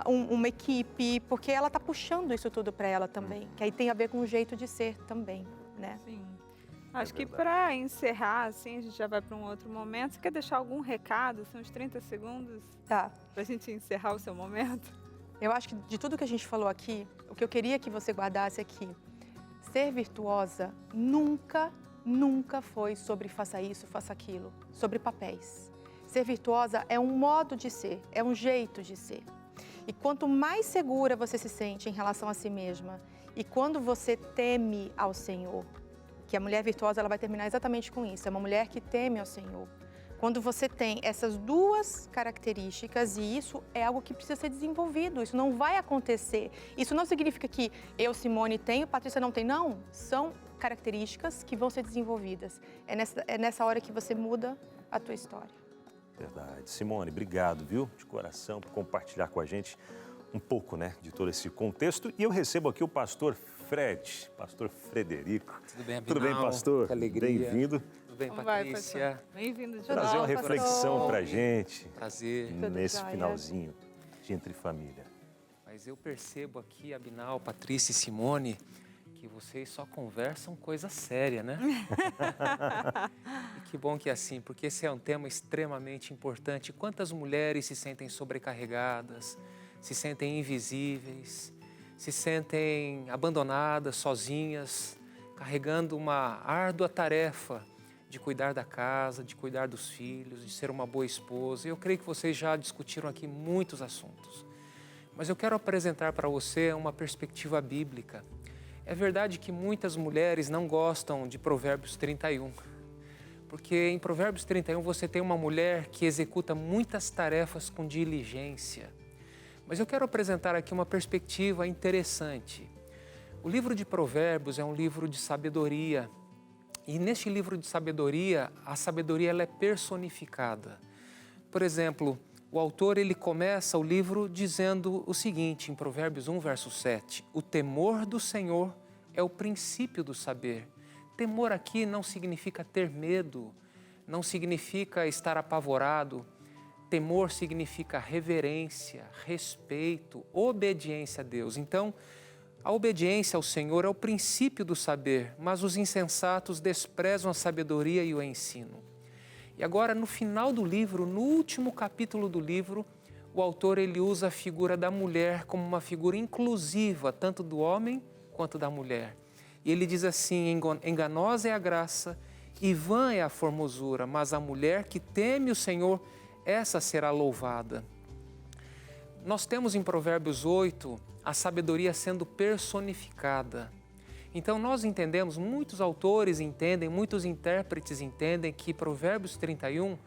uma equipe, porque ela está puxando isso tudo para ela também, que aí tem a ver com o jeito de ser também, né?
Sim. Acho que para encerrar, assim, a gente já vai para um outro momento. Você quer deixar algum recado? São uns 30 segundos?
Tá.
Para a gente encerrar o seu momento?
Eu acho que de tudo que a gente falou aqui, o que eu queria que você guardasse aqui, ser virtuosa nunca foi sobre faça isso, faça aquilo, sobre papéis. Ser virtuosa é um modo de ser, é um jeito de ser. E quanto mais segura você se sente em relação a si mesma, e quando você teme ao Senhor, que a mulher virtuosa ela vai terminar exatamente com isso, é uma mulher que teme ao Senhor. Quando você tem essas duas características, e isso é algo que precisa ser desenvolvido, isso não vai acontecer. Isso não significa que eu, Simone, tenho, Patrícia não tem, não. São características que vão ser desenvolvidas. É nessa hora que você muda a tua história.
Verdade. Simone, obrigado, viu, de coração, por compartilhar com a gente um pouco, né, de todo esse contexto. E eu recebo aqui o pastor pastor Frederico.
Tudo bem, Abinal?
Tudo bem, pastor?
Que alegria.
Bem-vindo.
Tudo bem, Patrícia?
Bem-vindo de
Trazer uma reflexão para a gente.
Prazer.
Nesse finalzinho de Entre Família.
Mas eu percebo aqui, Abinal, Patrícia e Simone, que vocês só conversam coisa séria, né? E que bom que é assim, porque esse é um tema extremamente importante. Quantas mulheres se sentem sobrecarregadas, se sentem invisíveis, se sentem abandonadas, sozinhas, carregando uma árdua tarefa de cuidar da casa, de cuidar dos filhos, de ser uma boa esposa. Eu creio que vocês já discutiram aqui muitos assuntos. Mas eu quero apresentar para você uma perspectiva bíblica. É verdade que muitas mulheres não gostam de Provérbios 31, porque em Provérbios 31 você tem uma mulher que executa muitas tarefas com diligência. Mas eu quero apresentar aqui uma perspectiva interessante. O livro de Provérbios é um livro de sabedoria. E neste livro de sabedoria, a sabedoria ela é personificada. Por exemplo, o autor ele começa o livro dizendo o seguinte, em Provérbios 1, verso 7. O temor do Senhor é o princípio do saber. Temor aqui não significa ter medo, não significa estar apavorado. Temor significa reverência, respeito, obediência a Deus. Então, a obediência ao Senhor é o princípio do saber, mas os insensatos desprezam a sabedoria e o ensino. E agora, no final do livro, no último capítulo do livro, o autor ele usa a figura da mulher como uma figura inclusiva, tanto do homem quanto da mulher. E ele diz assim, enganosa é a graça e vã é a formosura, mas a mulher que teme o Senhor, essa será louvada. Nós temos em Provérbios 8 a sabedoria sendo personificada. Então nós entendemos, muitos autores entendem, muitos intérpretes entendem que Provérbios 31,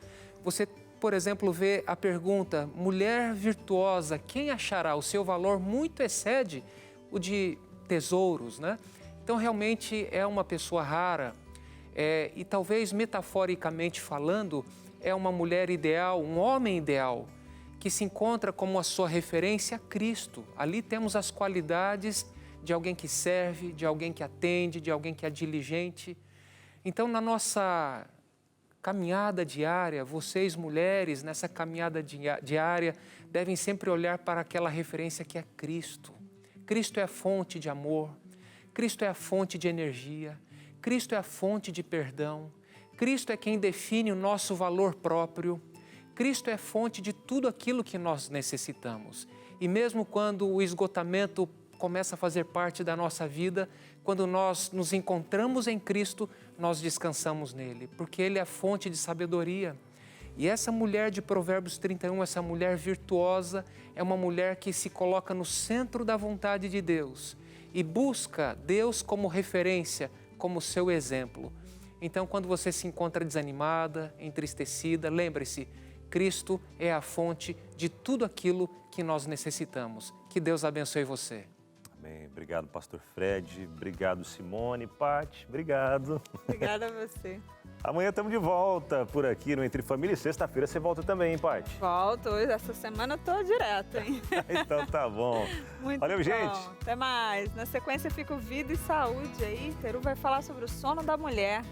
você por exemplo, vê a pergunta, mulher virtuosa, quem achará? O seu valor muito excede o de tesouros, né? Então, realmente é uma pessoa rara e talvez metaforicamente falando, é uma mulher ideal, um homem ideal, que se encontra como a sua referência a Cristo. Ali temos as qualidades de alguém que serve, de alguém que atende, de alguém que é diligente. Então, na nossa caminhada diária, vocês mulheres, nessa caminhada diária, devem sempre olhar para aquela referência que é Cristo. Cristo é a fonte de amor, Cristo é a fonte de energia, Cristo é a fonte de perdão, Cristo é quem define o nosso valor próprio, Cristo é a fonte de tudo aquilo que nós necessitamos. E mesmo quando o esgotamento começa a fazer parte da nossa vida, quando nós nos encontramos em Cristo, nós descansamos nele, porque ele é a fonte de sabedoria. E essa mulher de Provérbios 31, essa mulher virtuosa, é uma mulher que se coloca no centro da vontade de Deus e busca Deus como referência, como seu exemplo. Então, quando você se encontra desanimada, entristecida, lembre-se, Cristo é a fonte de tudo aquilo que nós necessitamos. Que Deus abençoe você.
Amém. Obrigado, pastor Fred. Obrigado, Simone. Paty, obrigado.
Obrigada a você.
Amanhã estamos de volta por aqui no Entre Família e sexta-feira você volta também, hein, Paty?
Volto. Hoje, essa semana eu tô direto, hein?
Então tá bom.
Muito
Valeu,
bom.
gente.
Até mais. Na sequência fica o Vida e Saúde aí. Teru vai falar sobre o sono da mulher.